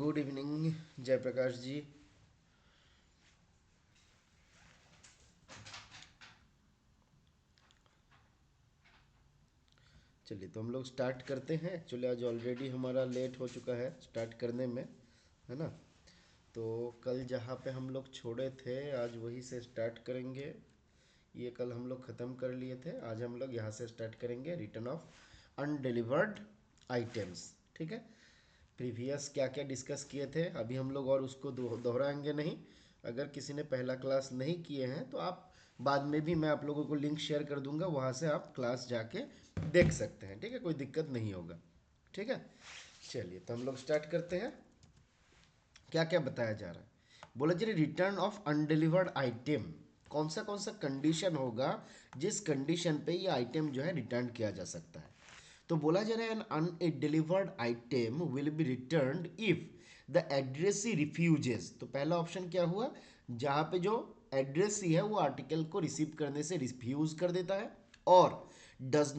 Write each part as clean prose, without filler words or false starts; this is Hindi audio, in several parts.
गुड इवनिंग जयप्रकाश जी। चलिए तो हम लोग स्टार्ट करते हैं। एक्चुअली आज ऑलरेडी हमारा लेट हो चुका है स्टार्ट करने में, है ना। तो कल जहाँ पे हम लोग छोड़े थे आज वहीं से स्टार्ट करेंगे। ये कल हम लोग ख़त्म कर लिए थे, आज हम लोग यहाँ से स्टार्ट करेंगे रिटर्न ऑफ अनडिलीवर्ड आइटम्स। ठीक है, प्रीवियस क्या क्या डिस्कस किए थे अभी हम लोग और उसको दोहराएंगे नहीं। अगर किसी ने पहला क्लास नहीं किए हैं तो आप बाद में भी मैं आप लोगों को लिंक शेयर कर दूंगा, वहाँ से आप क्लास जाके देख सकते हैं। ठीक है, कोई दिक्कत नहीं होगा। ठीक है, चलिए तो हम लोग स्टार्ट करते हैं। क्या क्या बताया जा रहा है, बोला जी रिटर्न ऑफ अनडिलीवर्ड आइटम। कौन सा कंडीशन होगा जिस कंडीशन पे ये आइटम जो है रिटर्न किया जा सकता है। तो बोला जा रहा है an undelivered item will be returned if the addressee refuses. तो पहला ऑप्शन क्या हुआ, जहाँ पे जो एड्रेसी है वो आर्टिकल को रिसीव करने से रिफ्यूज कर देता है, और does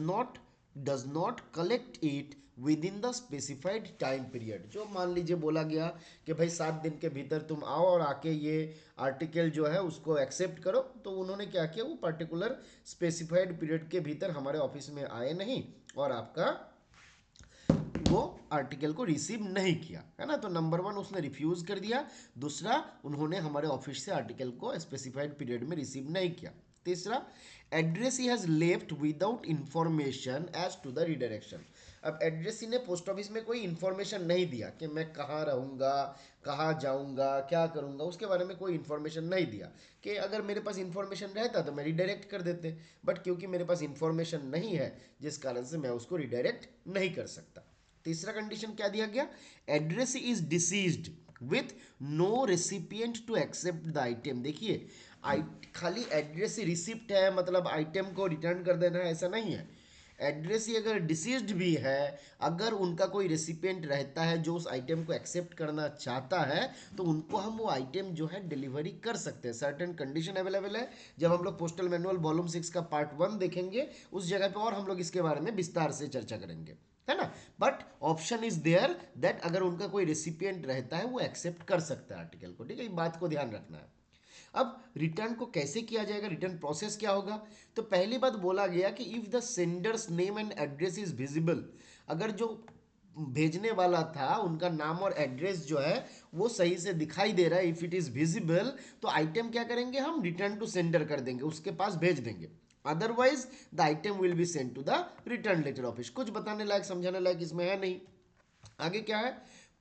not collect it with in the specified time period. जो मान लीजिए बोला गया कि भाई 7 दिन के भीतर तुम आओ और आके ये आर्टिकल जो है उसको एक्सेप्ट करो, तो उन्होंने क्या किया, वो पर्टिकुलर स्पेसिफाइड पीरियड के भीतर हमारे ऑफिस में आए नहीं और आपका वो आर्टिकल को रिसीव नहीं किया, है ना। तो नंबर वन उसने रिफ्यूज कर दिया, दूसरा उन्होंने हमारे ऑफिस से आर्टिकल को स्पेसिफाइड पीरियड में रिसीव नहीं किया, तीसरा addressee has left without information as to the redirection. अब एड्रेस ही ने पोस्ट ऑफिस में कोई इंफॉर्मेशन नहीं दिया कि मैं कहाँ रहूँगा, कहाँ जाऊँगा, क्या करूँगा, उसके बारे में कोई इन्फॉर्मेशन नहीं दिया। कि अगर मेरे पास इन्फॉर्मेशन रहता तो मैं रिडायरेक्ट कर देते, बट क्योंकि मेरे पास इन्फॉर्मेशन नहीं है जिस कारण से मैं उसको रिडायरेक्ट नहीं कर सकता। तीसरा कंडीशन क्या दिया गया, address is deceased with no recipient to accept the item. देखिए खाली एड्रेस ही रिसिप्ट है मतलब आइटम को रिटर्न कर देना है, ऐसा नहीं है। एड्रेस ही अगर डिसीज्ड भी है, अगर उनका कोई रेसिपिएंट रहता है जो उस आइटम को एक्सेप्ट करना चाहता है, तो उनको हम वो आइटम जो है डिलीवरी कर सकते हैं। सर्टेन कंडीशन अवेलेबल है। जब हम लोग पोस्टल मैनुअल वॉल्यूम 6 का पार्ट 1 देखेंगे उस जगह पे और हम लोग इसके बारे में विस्तार से चर्चा करेंगे, है ना। But option is there that अगर उनका कोई रेसिपिएंट रहता है वो एक्सेप्ट कर सकता है आर्टिकल को। ठीक है, ये बात को ध्यान रखना है। अब रिटर्न को कैसे किया जाएगा, रिटर्न प्रोसेस क्या होगा। तो पहली बात बोला गया कि if the sender's name and address is visible, अगर जो भेजने वाला था उनका नाम और एड्रेस जो है वो सही से दिखाई दे रहा है, इफ इट इज विजिबल, तो आइटम क्या करेंगे, हम रिटर्न टू सेंडर कर देंगे, उसके पास भेज देंगे। Otherwise the item will be send to the return letter office. कुछ बताने लायक समझाने लायक इसमें है नहीं। आगे क्या है,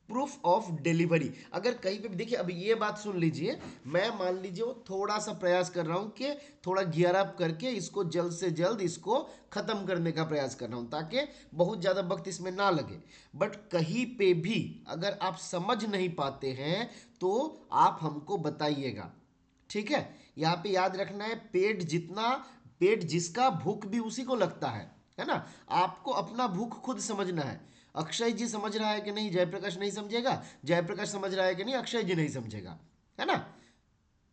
प्रूफ ऑफ डिलीवरी। अगर कहीं पे भी देखिए, अभी ये बात सुन लीजिए, मैं मान लीजिए वो थोड़ा सा प्रयास कर रहा हूं कि थोड़ा गियर अप करके इसको जल्द से जल्द इसको खत्म करने का प्रयास कर रहा हूं ताकि बहुत ज़्यादा वक्त इसमें ना लगे। बट कहीं पे भी अगर आप समझ नहीं पाते हैं तो आप हमको बताइएगा। ठीक है, यहाँ पे याद रखना है, पेट जिसका भूख भी उसी को लगता है ना। आपको अपना भूख खुद समझना है। अक्षय जी समझ रहा है कि नहीं, जयप्रकाश नहीं समझेगा, जयप्रकाश समझ रहा है कि नहीं, अक्षय जी नहीं समझेगा, है ना।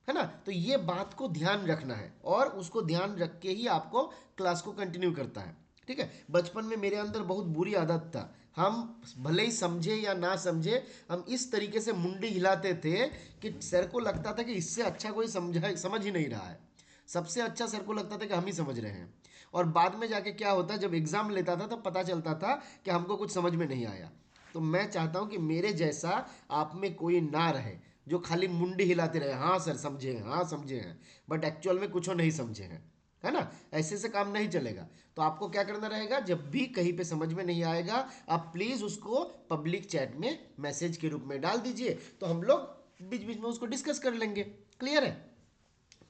है ना, तो ये बात को ध्यान रखना है और उसको ध्यान रख के ही आपको क्लास को कंटिन्यू करता है। ठीक है, बचपन में मेरे अंदर बहुत बुरी आदत था, हम भले ही समझे या ना समझे हम इस तरीके से मुंडी हिलाते थे कि सर को लगता था कि इससे अच्छा कोई समझ ही नहीं रहा है। सबसे अच्छा सर को लगता था कि हम ही समझ रहे हैं। और बाद में जाके क्या होता, जब एग्जाम लेता था तब पता चलता था कि हमको कुछ समझ में नहीं आया। तो मैं चाहता हूं कि मेरे जैसा आप में कोई ना रहे जो खाली मुंडी हिलाते रहे, हाँ सर समझे हैं, हाँ समझे हैं, बट एक्चुअल में कुछ नहीं समझे हैं, है ना। ऐसे से काम नहीं चलेगा। तो आपको क्या करना रहेगा, जब भी कहीं पे समझ में नहीं आएगा आप प्लीज़ उसको पब्लिक चैट में मैसेज के रूप में डाल दीजिए, तो हम लोग बीच बीच में उसको डिस्कस कर लेंगे। क्लियर है,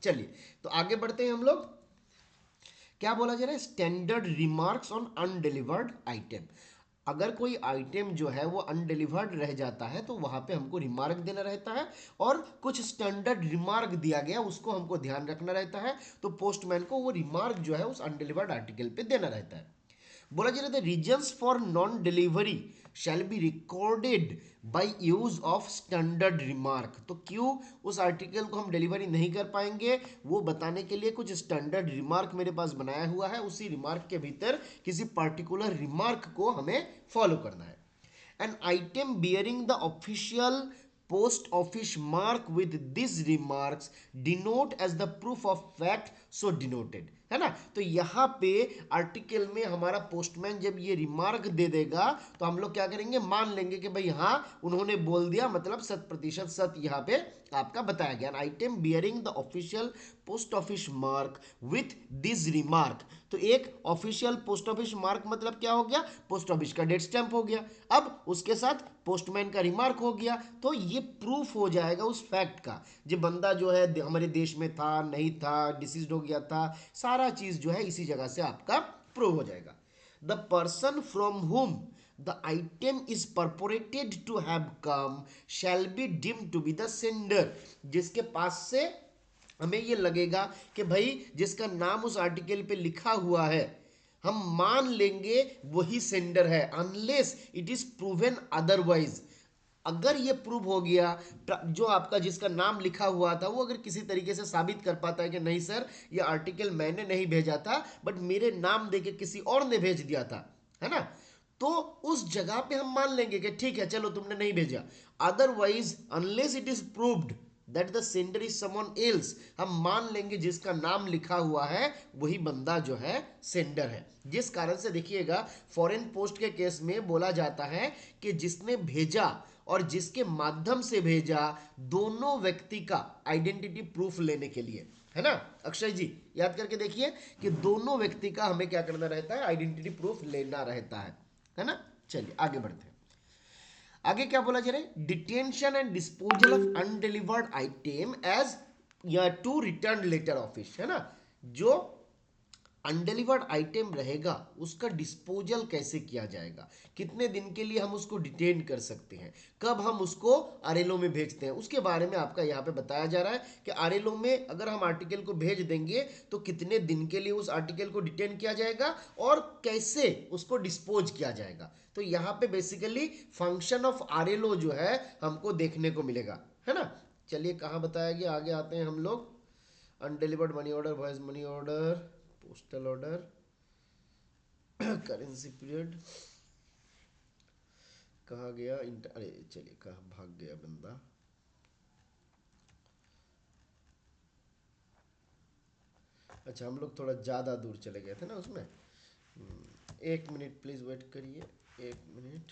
चलिए तो आगे बढ़ते हैं हम लोग। क्या बोला जा रहा है, standard remarks on undelivered item. अगर कोई आइटम जो है वो अनडिलीवर्ड रह जाता है तो वहां पे हमको रिमार्क देना रहता है और कुछ स्टैंडर्ड रिमार्क दिया गया उसको हमको ध्यान रखना रहता है। तो पोस्टमैन को वो रिमार्क जो है उस अनडिलीवर्ड आर्टिकल पे देना रहता है। बोला जा रहा था reasons for non delivery shall be recorded by use of standard remark. तो क्यों उस आर्टिकल को हम डिलीवरी नहीं कर पाएंगे वो बताने के लिए कुछ स्टैंडर्ड रिमार्क मेरे पास बनाया हुआ है, उसी रिमार्क के भीतर किसी पर्टिकुलर रिमार्क को हमें फॉलो करना है। An item bearing the official post office mark with these remarks denote as the proof of fact so denoted, है ना। तो यहाँ पे आर्टिकल में हमारा पोस्टमैन जब ये रिमार्क दे देगा तो हम लोग क्या करेंगे, मान लेंगे कि भाई हाँ उन्होंने बोल दिया, मतलब 100% सत्य यहाँ पे आपका बताया गया। Item bearing the official post office mark with this remark, तो एक ऑफिशियल पोस्ट ऑफिस मार्क मतलब क्या हो गया, पोस्ट ऑफिस का डेट स्टैंप हो गया, अब उसके साथ पोस्टमैन का रिमार्क हो गया, तो ये प्रूफ हो जाएगा उस फैक्ट का, जो बंदा जो है हमारे देश में था नहीं था, डिसीज हो गया था, सारा चीज जो है इसी जगह से आपका प्रूव हो जाएगा। The person from whom the item is purported to have come shall be deemed to be the sender, जिसके पास से हमें ये लगेगा कि भाई जिसका नाम उस आर्टिकल पे लिखा हुआ है, हम मान लेंगे वही सेंडर है, unless it is proven otherwise. अगर ये प्रूव हो गया, जो आपका जिसका नाम लिखा हुआ था वो अगर किसी तरीके से साबित कर पाता है कि नहीं सर ये आर्टिकल मैंने नहीं भेजा था बट मेरे नाम देके किसी और ने भेज दिया था, है ना, तो उस जगह पे हम मान लेंगे कि ठीक है चलो तुमने नहीं भेजा। Otherwise unless it is proved that the sender is someone else, हम मान लेंगे जिसका नाम लिखा हुआ है वही बंदा जो है सेंडर है। जिस कारण से देखिएगा फॉरेन पोस्ट के केस में बोला जाता है कि जिसने भेजा और जिसके माध्यम से भेजा दोनों व्यक्ति का आइडेंटिटी प्रूफ लेने के लिए, है ना अक्षय जी, याद करके देखिए कि दोनों व्यक्ति का हमें क्या करना रहता है, आइडेंटिटी प्रूफ लेना रहता है ना। चलिए आगे बढ़ते हैं। आगे क्या बोला जा रहा है, detention and disposal of undelivered item as या टू रिटर्न लेटर ऑफिस, है ना, जो अनडिलीवर्ड आइटम रहेगा उसका डिस्पोजल कैसे किया जाएगा, कितने दिन के लिए हम उसको डिटेन कर सकते हैं, कब हम उसको आरएलओ में भेजते हैं, उसके बारे में आपका यहाँ पे बताया जा रहा है कि आरएलओ में अगर हम आर्टिकल को भेज देंगे तो कितने दिन के लिए उस आर्टिकल को डिटेन किया जाएगा और कैसे उसको डिस्पोज किया जाएगा। तो यहाँ पे बेसिकली फंक्शन ऑफ आरएलओ जो है हमको देखने को मिलेगा, है ना। चलिए कहाँ बताया गया, आगे आते हैं हम लोग। Undelivered money order, voice money order, postal order, currency period, कहा गया अरे चलिए कहाँ भाग गया बंदा, अच्छा हम लोग थोड़ा ज़्यादा दूर चले गए थे ना उसमें। एक मिनट प्लीज़ वेट करिए, एक मिनट।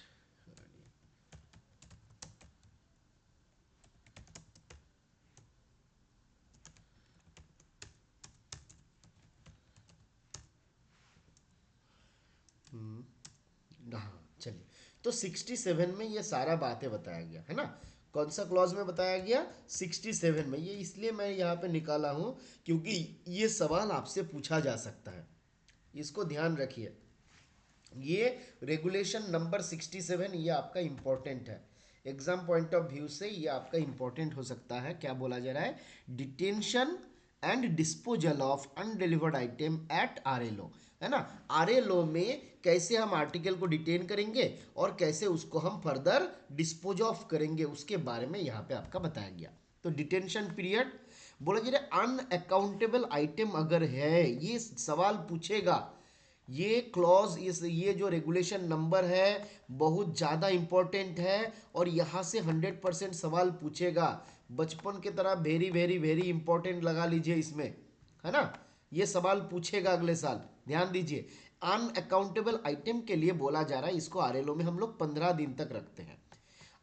हाँ चलिए, तो 67 में ये सारा बातें बताया गया है ना। कौन सा क्लॉज में बताया गया, 67 में। ये इसलिए मैं यहाँ पे निकाला हूँ क्योंकि ये सवाल आपसे पूछा जा सकता है, इसको ध्यान रखिए। ये रेगुलेशन नंबर 67 ये आपका इम्पोर्टेंट है, एग्जाम पॉइंट ऑफ व्यू से ये आपका इम्पोर्टेंट हो सकता है। क्या बोला जा रहा है, detention and disposal of undelivered item at RLO, है ना। आरएलओ में कैसे हम आर्टिकल को डिटेन करेंगे और कैसे उसको हम फर्दर डिस्पोज ऑफ करेंगे उसके बारे में यहाँ पे आपका बताया गया। तो डिटेंशन पीरियड बोला जा रहा है, अनअकाउंटेबल आइटम अगर है, ये सवाल पूछेगा, ये क्लॉज इस ये जो रेगुलेशन नंबर है बहुत ज़्यादा इंपॉर्टेंट है और यहाँ से 100% सवाल पूछेगा, बचपन की तरह वेरी वेरी वेरी इंपॉर्टेंट लगा लीजिए इसमें, है ना। ये सवाल पूछेगा अगले साल, ध्यान दीजिए। अनअकाउंटेबल आइटम के लिए बोला जा रहा है इसको आरएलओ में हम लोग 15 दिन तक रखते हैं।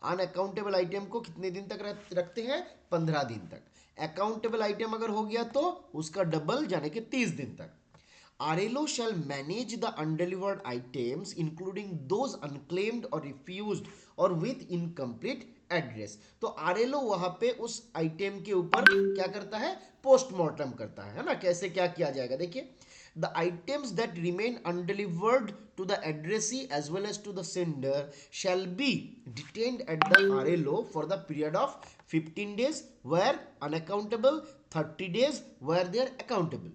अनअकाउंटेबल आइटम को कितने दिन तक रखते हैं, 15 दिन तक। अकाउंटेबल आइटम अगर हो गया तो उसका डबल यानी कि 30 दिन तक। RLO shall manage the undelivered items including those unclaimed or refused or with incomplete address. तो आरएलओ वहां पे उस आइटम के ऊपर क्या करता है, पोस्टमार्टम करता है ना। कैसे क्या किया जाएगा देखिए, the items that remain undelivered to the addressee as well as to the sender shall be detained at the RLO for the period of 15 days were unaccountable, 30 days were they are accountable.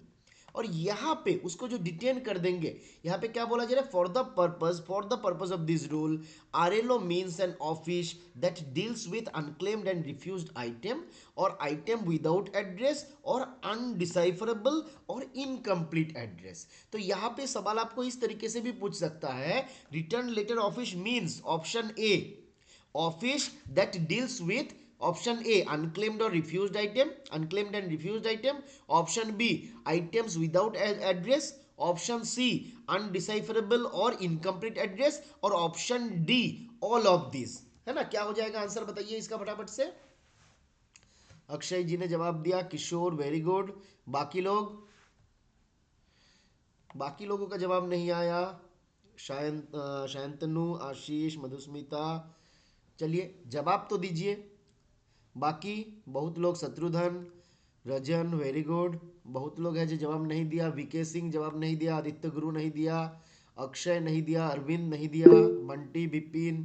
और यहाँ पे उसको जो डिटेन कर देंगे, यहाँ पे क्या बोला जा रहा है, for the purpose of this rule RLO means an office that deals with unclaimed and refused item और आइटम विदाउट एड्रेस और अनडिसाइफरेबल और इनकम्प्लीट एड्रेस। तो यहाँ पे सवाल आपको इस तरीके से भी पूछ सकता है, return letter office means option A office that deals with, option A unclaimed और refused item, unclaimed and refused item, option B items without address, option C undecipherable और इनकम्प्लीट एड्रेस, और option D all of this. है ना, क्या हो जाएगा आंसर बताइए इसका फटाफट से। अक्षय जी ने जवाब दिया, किशोर वेरी गुड, बाकी लोग, बाकी लोगों का जवाब नहीं आया, शायंतनु, आशीष, मधुस्मिता, चलिए जवाब तो दीजिए। बाकी बहुत लोग, शत्रुघ्न, रजन वेरी गुड, बहुत लोग हैं जो जवाब नहीं दिया, वीके सिंह जवाब नहीं दिया, आदित्य गुरु नहीं दिया, अक्षय नहीं दिया, अरविंद नहीं दिया, बंटी, विपिन,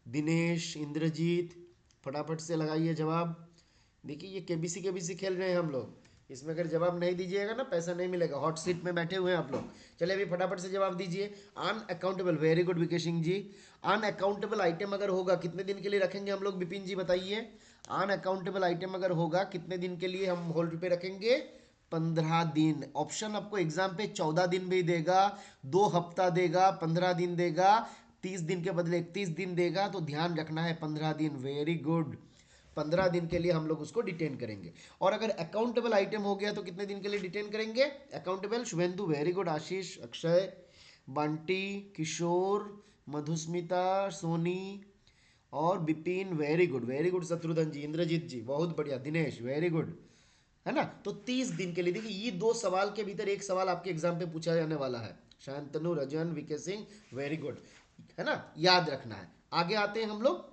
दिनेश, इंद्रजीत, फटाफट से लगाइए जवाब। देखिए ये केबीसी केबीसी खेल रहे हैं हम लोग, इसमें अगर जवाब नहीं दीजिएगा ना पैसा नहीं मिलेगा, हॉट सीट में बैठे हुए हैं आप लोग। चलिए अभी फटाफट से जवाब दीजिए। अनअकाउंटेबल, वेरी गुड विके सिंह जी। अनअकाउंटेबल आइटम अगर होगा कितने दिन के लिए रखेंगे हम लोग, विपिन जी बताइए। अनअकाउंटेबल आइटम अगर होगा कितने दिन के लिए हम होल्ड पे रखेंगे, 15 दिन। ऑप्शन आपको एग्जाम पे 14 दिन भी देगा, 2 हफ्ता देगा, 15 दिन देगा, 30 दिन के बदले 31 दिन देगा, तो ध्यान रखना है 15 दिन। वेरी गुड, 15 दिन के लिए हम लोग उसको डिटेन करेंगे। और अगर अकाउंटेबल आइटम हो गया तो कितने दिन के लिए डिटेन करेंगे अकाउंटेबल, शुभेंदु वेरी गुड, आशीष, अक्षय, बंटी, किशोर, मधुस्मिता, सोनी और विपिन वेरी गुड, शत्रुघ्न जी, इंद्रजीत जी बहुत बढ़िया, दिनेश वेरी गुड। है ना, तो 30 दिन के लिए। देखिए ये 2 सवाल के भीतर एक सवाल आपके एग्जाम पे पूछा जाने वाला है। शांतनु, रजन, विके सिंह वेरी गुड, है ना, याद रखना है। आगे आते हैं हम लोग,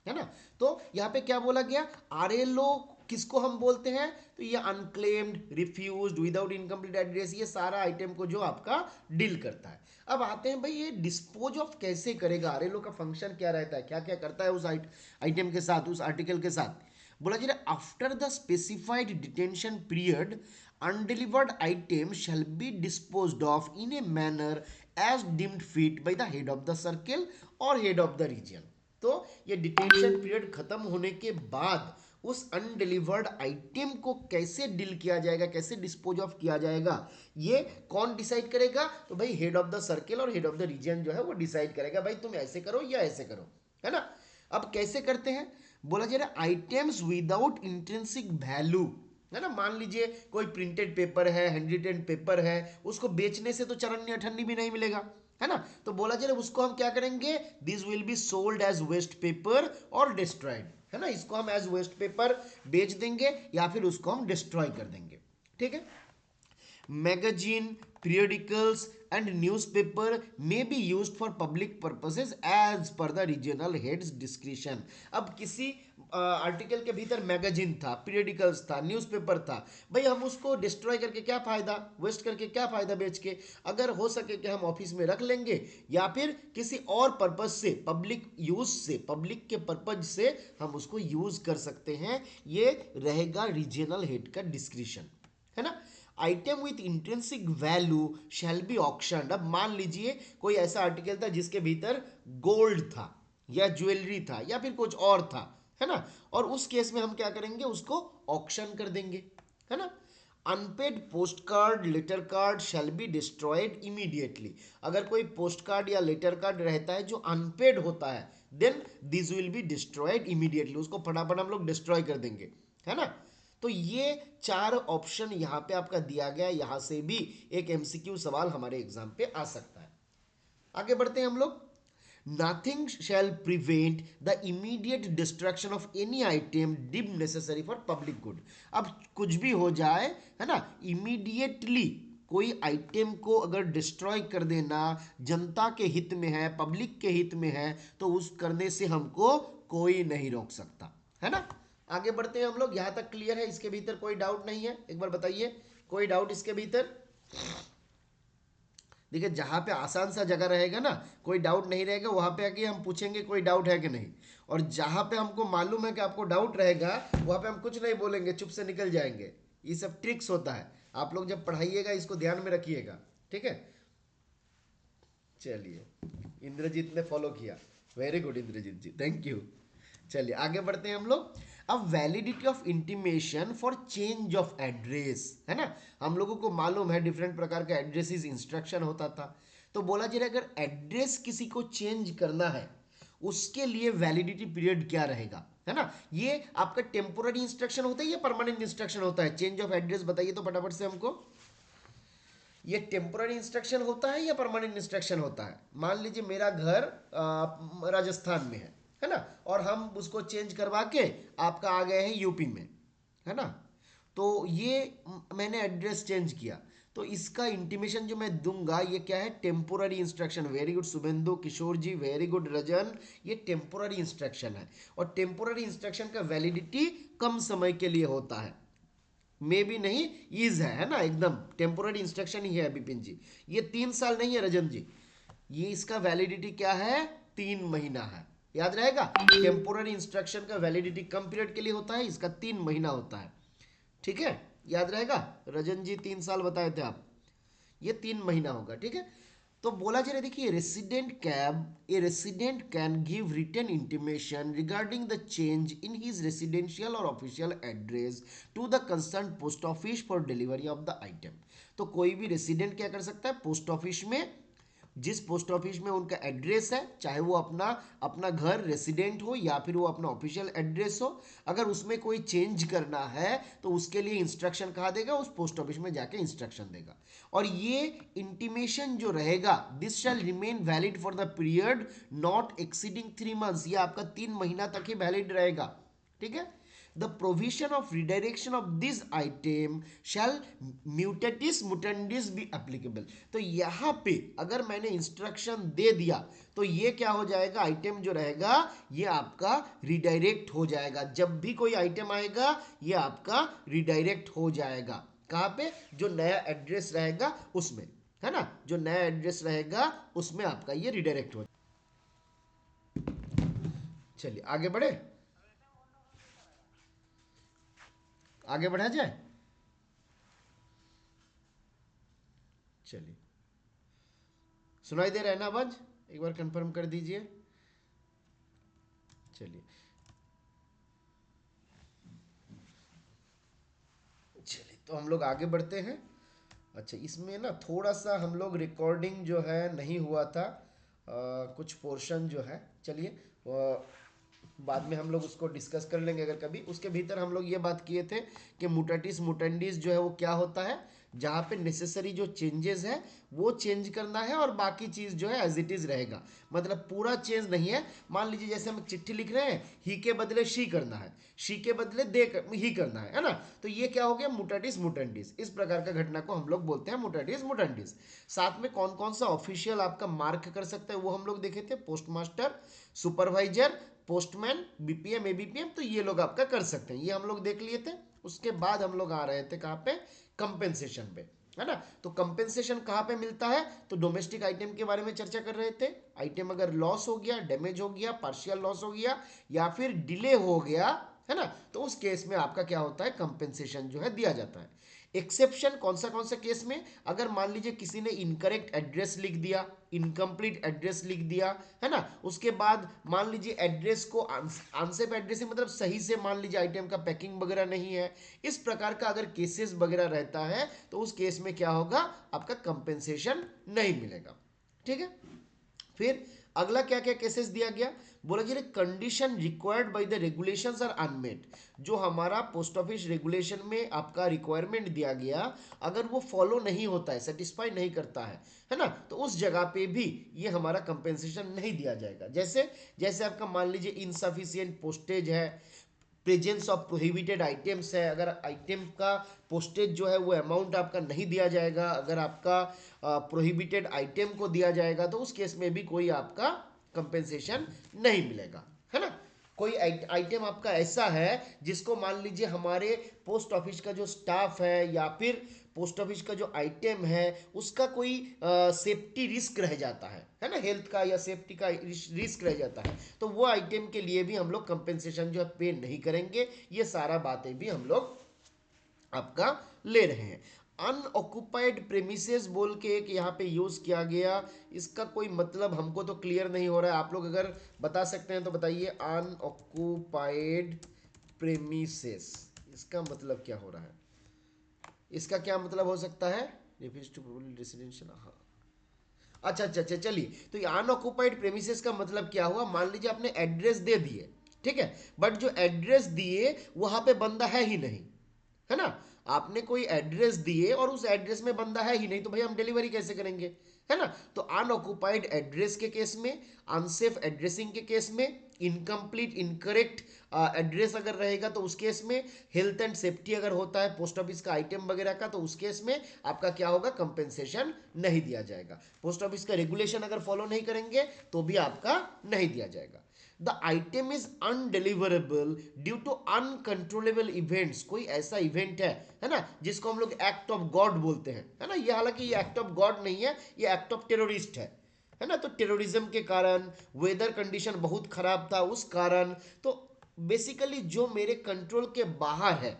है ना। तो यहाँ पे क्या बोला गया, आरएलओ किसको हम बोलते हैं, तो ये unclaimed, refused, without incomplete address, ये सारा आइटम को जो आपका डील करता है। अब आते हैं भाई ये डिस्पोज ऑफ कैसे करेगा, आरएलओ का फंक्शन क्या रहता है, क्या क्या करता है उस आइटम के साथ, उस आर्टिकल के साथ। बोला जा रहा है after the specified detention period undelivered item shall be disposed of in a manner as deemed fit by the head of the circle और हेड ऑफ द रीजन। तो ये डिटेंशन पीरियड खत्म होने के बाद उस अनडिलीवर्ड आइटम को कैसे डील किया जाएगा, कैसे डिस्पोज ऑफ किया जाएगा, ये कौन डिसाइड करेगा, तो भाई हेड ऑफ द सर्किल और हेड ऑफ द रीजन जो है वो डिसाइड करेगा, भाई तुम ऐसे करो या ऐसे करो, है ना। अब कैसे करते हैं, बोला जा रहा है आइटम्स विदाउट इंट्रिंसिक वैल्यू, है ना। मान लीजिए कोई प्रिंटेड पेपर है, हैंड रिटेन पेपर है, उसको बेचने से तो चरन्नी अठन्नी भी नहीं मिलेगा, है ना। तो बोला जा रहा है उसको हम क्या करेंगे, this will be sold as waste paper और डिस्ट्रॉयड, है ना। इसको हम एज वेस्ट पेपर बेच देंगे या फिर उसको हम डिस्ट्रॉय कर देंगे, ठीक है। Magazine, periodicals and newspaper may be used for public purposes as per the regional heads discretion। अब किसी आर्टिकल के भीतर मैगजीन था, पीरियडिकल्स था, न्यूज़पेपर था, भाई हम उसको डिस्ट्रॉय करके क्या फायदा, वेस्ट करके क्या फायदा बेच के, अगर हो सके कि हम ऑफिस में रख लेंगे या फिर किसी और पर्पज से, पब्लिक यूज से, पब्लिक के पर्पज से हम उसको यूज कर सकते हैं, ये रहेगा रीजनल हेड का डिस्क्रिशन, है ना। Item with intrinsic value shall B auction. अब मान लीजिए कोई ऐसा आर्टिकल था जिसके भीतर गोल्ड था या ज्वेलरी था या फिर कुछ और था, है ना, और उस केस में हम क्या करेंगे, उसको ऑक्शन कर देंगे, है ना। Unpaid post card, letter card shall be destroyed immediately. अगर कोई पोस्ट कार्ड या लेटर कार्ड रहता है जो अनपेड होता है, then this will be destroyed immediately, उसको फटाफट हम लोग डिस्ट्रॉय कर देंगे, है ना। तो ये 4 ऑप्शन यहाँ पे आपका दिया गया, यहाँ से भी एक एमसीक्यू सवाल हमारे एग्जाम पे आ सकता है। आगे बढ़ते हैं हम लोग। Nothing shall prevent the immediate destruction of any item deemed necessary for public good. अब कुछ भी हो जाए, है ना, इमीडिएटली कोई आइटम को अगर डिस्ट्रॉय कर देना जनता के हित में है, पब्लिक के हित में है, तो उस करने से हमको कोई नहीं रोक सकता, है ना। आगे बढ़ते हैं हम लोग, यहां तक क्लियर है, इसके भीतर कोई डाउट नहीं है, एक बार बताइए कोई डाउट इसके भीतर। देखिए जहां पे आसान सा जगह रहेगा ना, कोई डाउट नहीं रहेगा, वहां पे आके हम पूछेंगे कोई डाउट है कि नहीं, और जहां पे हमको मालूम है कि आपको डाउट रहेगा वहां पे हम कुछ नहीं बोलेंगे, चुप से निकल जाएंगे। ये सब ट्रिक्स होता है, आप लोग जब पढ़ाइएगा इसको ध्यान में रखिएगा, ठीक है। चलिए, इंद्रजीत ने फॉलो किया, very good Indrajit ji, thank you. चलिए आगे बढ़ते हैं हम लोग। अब validity of intimation for change of address, है ना। हम लोगों को मालूम है डिफरेंट प्रकार का एड्रेसेस इंस्ट्रक्शन होता था। तो बोला जा रहा है अगर एड्रेस किसी को चेंज करना है उसके लिए वैलिडिटी पीरियड क्या रहेगा, है ना। ये आपका टेम्पोररी इंस्ट्रक्शन होता है या परमानेंट इंस्ट्रक्शन होता है? चेंज ऑफ एड्रेस बताइए तो फटाफट से हमको। ये टेम्पोररी इंस्ट्रक्शन होता है या परमानेंट इंस्ट्रक्शन होता है? मान लीजिए मेरा घर राजस्थान में है ना, और हम उसको चेंज करवा के आपका आ गए हैं यूपी में, है ना। तो ये मैंने एड्रेस चेंज किया, तो इसका इंटीमेशन जो मैं दूंगा ये क्या है? Temporary instruction. Very good Shubhendu Kishore ji, very good Rajan, ये टेम्पोररी इंस्ट्रक्शन है। और टेम्पोररी इंस्ट्रक्शन का वैलिडिटी कम समय के लिए होता है, मे भी नहीं, इज है ना, एकदम टेम्पोररी इंस्ट्रक्शन ही है विपिन जी। ये 3 साल नहीं है रजन जी, ये इसका वैलिडिटी क्या है? 3 महीना है, याद रहेगा। टेम्पोररी इंस्ट्रक्शन का वैलिडिटी कम पीरियड के लिए होता है, इसका 3 महीना होता है, ठीक है, याद रहेगा। रजन जी 3 साल बताए थे आप, ये 3 महीना होगा, ठीक है। तो बोला जा रहा है, देखिए resident can give written intimation regarding the change in his residential और official address to the concern post office for delivery of the item. तो कोई भी रेसिडेंट क्या कर सकता है? पोस्ट ऑफिस में, जिस पोस्ट ऑफिस में उनका एड्रेस है, चाहे वो अपना अपना घर रेसिडेंट हो या फिर वो अपना ऑफिशियल एड्रेस हो, अगर उसमें कोई चेंज करना है तो उसके लिए इंस्ट्रक्शन कहाँ देगा? उस पोस्ट ऑफिस में जाके इंस्ट्रक्शन देगा। और ये इंटीमेशन जो रहेगा, this shell remain valid for the period not exceeding 3 months, ये आपका 3 महीना तक ही वैलिड रहेगा, ठीक है। The provision of redirection of this item shall mutatis mutandis be applicable। तो यहाँ पे अगर मैंने इंस्ट्रक्शन दे दिया तो ये क्या हो जाएगा? आइटम जो रहेगा ये आपका रिडायरेक्ट हो जाएगा। जब भी कोई आइटम आएगा ये आपका रिडायरेक्ट हो जाएगा। कहाँ पे? जो नया एड्रेस रहेगा उसमें, है ना, जो नया एड्रेस रहेगा उसमें आपका ये रिडायरेक्ट हो। चलिए आगे बढ़े, आगे बढ़ा जाए। चलिए, सुनाई दे रहा है ना आवाज? एक बार कंफर्म कर दीजिए। चलिए चलिए, तो हम लोग आगे बढ़ते हैं। अच्छा, इसमें ना थोड़ा सा हम लोग रिकॉर्डिंग जो है नहीं हुआ था, कुछ पोर्शन जो है, चलिए बाद में हम लोग उसको डिस्कस कर लेंगे अगर कभी। उसके भीतर हम लोग ये बात किए थे कि मुटाटिस मुटेंडिस जो है वो क्या होता है? जहाँ पे नेसेसरी जो चेंजेस है वो चेंज करना है और बाकी चीज़ जो है एज इट इज़ रहेगा, मतलब पूरा चेंज नहीं है। मान लीजिए जैसे हम चिट्ठी लिख रहे हैं, ही के बदले शी करना है, शी के बदले ही करना है ना। तो ये क्या हो गया? मुटाटिस मुटेंडिस। इस प्रकार का घटना को हम लोग बोलते हैं मुटाटिस मुटेंडिस। साथ में कौन कौन सा ऑफिशियल आपका मार्क कर सकता है वो हम लोग देखे थे, postmaster, supervisor, postman, BPM, ABPM, तो ये लोग आपका कर सकते हैं, ये हम लोग देख लिए थे। उसके बाद हम लोग आ रहे थे कहाँ पे? कंपेंसेशन पे, है ना। तो कंपेंसेशन कहाँ पे मिलता है? तो डोमेस्टिक आइटम के बारे में चर्चा कर रहे थे। आइटम अगर लॉस हो गया, डैमेज हो गया, पार्शियल लॉस हो गया या फिर डिले हो गया, है ना, तो उस केस में आपका क्या होता है? कंपेंसेशन जो है दिया जाता है। एक्सेप्शन कौन सा केस में? अगर मान लीजिए किसी ने इनकरेक्ट एड्रेस लिख दिया, इनकम्प्लीट एड्रेस लिख दिया, है ना, उसके बाद मान लीजिए एड्रेस को आंसर एड्रेस मतलब सही से मान लीजिए आइटम का पैकिंग वगैरह नहीं है, इस प्रकार का अगर केसेस वगैरह रहता है तो उस केस में क्या होगा? आपका कंपेंसेशन नहीं मिलेगा, ठीक है। फिर अगला क्या क्या केसेस दिया गया? बोला जी condition required by the regulations are unmet. जो हमारा पोस्ट ऑफिस रेगुलेशन में आपका रिक्वायरमेंट दिया गया, अगर वो फॉलो नहीं होता है, सेटिस्फाई नहीं करता है ना, तो उस जगह पे भी ये हमारा कंपेंसेशन नहीं दिया जाएगा। जैसे जैसे आपका मान लीजिए इनसफिशियंट पोस्टेज है, प्रेजेंस ऑफ प्रोहिबिटेड आइटम्स है, अगर आइटम का पोस्टेज जो है वो अमाउंट आपका नहीं दिया जाएगा, अगर आपका प्रोहिबिटेड आइटम को दिया जाएगा तो उस केस में भी कोई आपका कंपेंसेशन नहीं मिलेगा, है ना। कोई आइटम आपका ऐसा है जिसको मान लीजिए हमारे पोस्ट ऑफिस का जो स्टाफ है या फिर पोस्ट ऑफिस का जो आइटम है उसका कोई सेफ्टी रिस्क रह जाता है ना, हेल्थ का या सेफ्टी का रिस्क रह जाता है, तो वो आइटम के लिए भी हम लोग कंपेंसेशन जो है पे नहीं करेंगे। ये सारा बातें भी हम लोग आपका ले रहे हैं। अनऑक्युपाइड प्रेमिसेस बोल के एक यहाँ पे यूज किया गया, इसका कोई मतलब हमको तो क्लियर नहीं हो रहा है, आप लोग अगर बता सकते हैं तो बताइए। अनऑक्युपाइड प्रेमिसेस इसका मतलब क्या हो रहा है, इसका क्या मतलब हो सकता है? रेफर्स टू रेसिडेंशियल, हाँ। अच्छा अच्छा अच्छा, चलिए, तो ये अनऑक्युपाइड प्रेमिसेस का मतलब क्या हुआ, मान लीजिए आपने एड्रेस दे दिए, ठीक है, बट जो एड्रेस दिए वहां पे बंदा है ही नहीं, है ना। आपने कोई एड्रेस दिए और उस एड्रेस में बंदा है ही नहीं, तो भाई हम डिलीवरी कैसे करेंगे, है ना। तो अनऑक्युपाइड एड्रेस के केस में, अनसेफ एड्रेसिंग के केस में, इनकम्प्लीट इनकरेक्ट एड्रेस अगर रहेगा तो उस केस में, हेल्थ एंड सेफ्टी अगर होता है पोस्ट ऑफिस का आइटम वगैरह का, तो उस केस में आपका क्या होगा, कंपेंसेशन नहीं दिया जाएगा। पोस्ट ऑफिस का रेगुलेशन अगर फॉलो नहीं करेंगे तो भी आपका नहीं दिया जाएगा। The item is undeliverable due to uncontrollable events, कोई ऐसा इवेंट है ना, जिसको हम लोग एक्ट ऑफ गॉड बोलते हैं, है ना। ये हालांकि ये एक्ट ऑफ गॉड नहीं है, ये एक्ट ऑफ टेररिस्ट है ना। तो टेररिज्म के कारण, वेदर कंडीशन बहुत खराब था उस कारण, तो बेसिकली जो मेरे कंट्रोल के बाहर है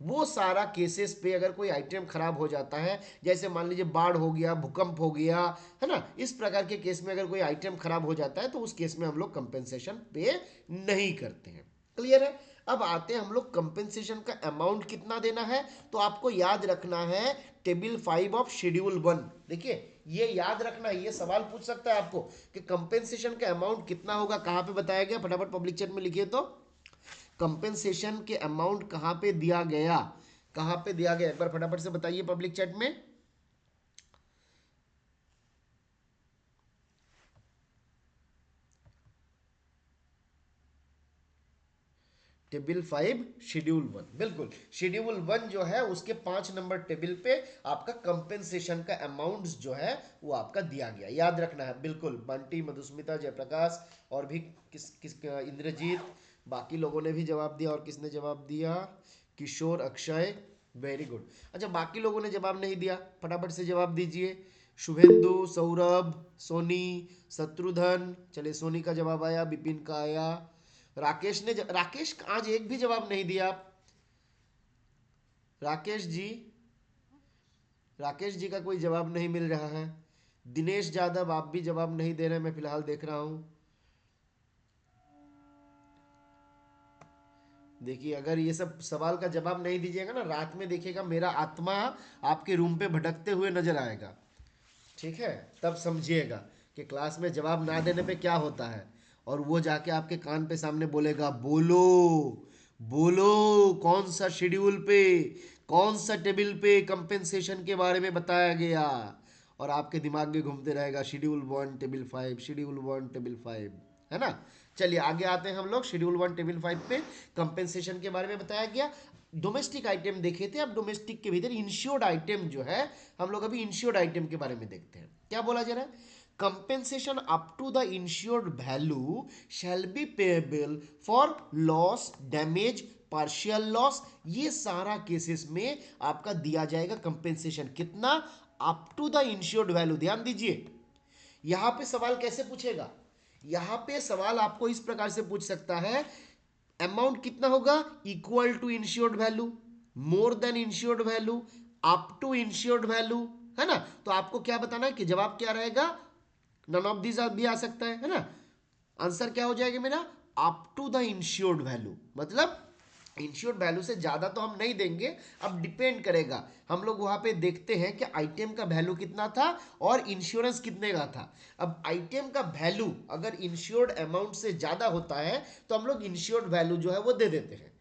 वो सारा केसेस पे अगर कोई आइटम खराब हो जाता है, जैसे मान लीजिए बाढ़ हो गया, भूकंप हो गया, है ना, इस प्रकार के केस में अगर कोई आइटम खराब हो जाता है तो उस केस में हम लोग कंपेंसेशन पे नहीं करते हैं। क्लियर है। अब आते हैं हम लोग कंपेंसेशन का अमाउंट कितना देना है, तो आपको याद रखना है टेबल 5 ऑफ शेड्यूल 1। देखिए ये याद रखना है, ये सवाल पूछ सकता है आपको कि कंपेंसेशन का अमाउंट कितना होगा, कहां पे बताया गया, फटाफट पब्लिक चैट में लिखिए तो। कंपेंसेशन के अमाउंट कहां पे दिया गया, कहां पे दिया गया, एक बार फटाफट से बताइए पब्लिक चैट में। टेबल 5 शेड्यूल 1, बिल्कुल शेड्यूल 1 जो है उसके 5 नंबर टेबल पे आपका कंपेंसेशन का अमाउंट जो है वो आपका दिया गया, याद रखना है। बिल्कुल बंटी, मधुस्मिता, जयप्रकाश और भी किस इंद्रजीत, बाकी लोगों ने भी जवाब दिया, और किसने जवाब दिया, किशोर, अक्षय, वेरी गुड। अच्छा बाकी लोगों ने जवाब नहीं दिया, फटाफट से जवाब दीजिए। शुभेंदु, सौरभ, सोनी, शत्रुधन, चलिए सोनी का जवाब आया, विपिन का आया, राकेश आज एक भी जवाब नहीं दिया आप। राकेश जी, राकेश जी का कोई जवाब नहीं मिल रहा है। दिनेश यादव आप भी जवाब नहीं दे रहे, मैं फिलहाल देख रहा हूं। देखिए अगर ये सब सवाल का जवाब नहीं दीजिएगा ना, रात में देखिएगा मेरा आत्मा आपके रूम पे भटकते हुए नजर आएगा, ठीक है। तब समझिएगा कि क्लास में जवाब ना देने पे क्या होता है, और वो जाके आपके कान पे सामने बोलेगा, बोलो बोलो कौन सा शेड्यूल पे, कौन सा टेबल पे कंपेंसेशन के बारे में बताया गया, और आपके दिमाग में घूमते रहेगा शेड्यूल 1 टेबल 5, शेड्यूल 1 टेबल 5, है ना। चलिए आगे आते हैं हम लोग शेड्यूल 1 टेबल 5 पे, कंपेंसेशन के बारे में बताया गया। डोमेस्टिक आइटम देखे थे, अब डोमेस्टिक के भीतर इंश्योर्ड आइटम जो है, हम लोग अभी इंश्योर्ड आइटम के बारे में देखते हैं क्या बोला जा रहा है। Compensation up to the insured value shall be payable for loss, damage, partial loss, ये सारा केसेस में आपका दिया जाएगा कंपेंसेशन कितना, up to the insured value. ध्यान दीजिए यहां पे सवाल कैसे पूछेगा, यहां पे सवाल आपको इस प्रकार से पूछ सकता है, अमाउंट कितना होगा, equal to insured value, more than insured value, up to insured value, है ना। तो आपको क्या बताना है कि जवाब क्या रहेगा, नन ऑफ दीज भी आ सकता है ना। आंसर क्या हो जाएगा मेरा, up to the insured value, मतलब इंश्योर्ड वैल्यू से ज्यादा तो हम नहीं देंगे। अब डिपेंड करेगा, हम लोग वहां पे देखते हैं कि आइटम का वैल्यू कितना था और इंश्योरेंस कितने का था। अब आइटम का वैल्यू अगर इंश्योर्ड अमाउंट से ज्यादा होता है तो हम लोग इंश्योर्ड वैल्यू जो है वो दे देते हैं,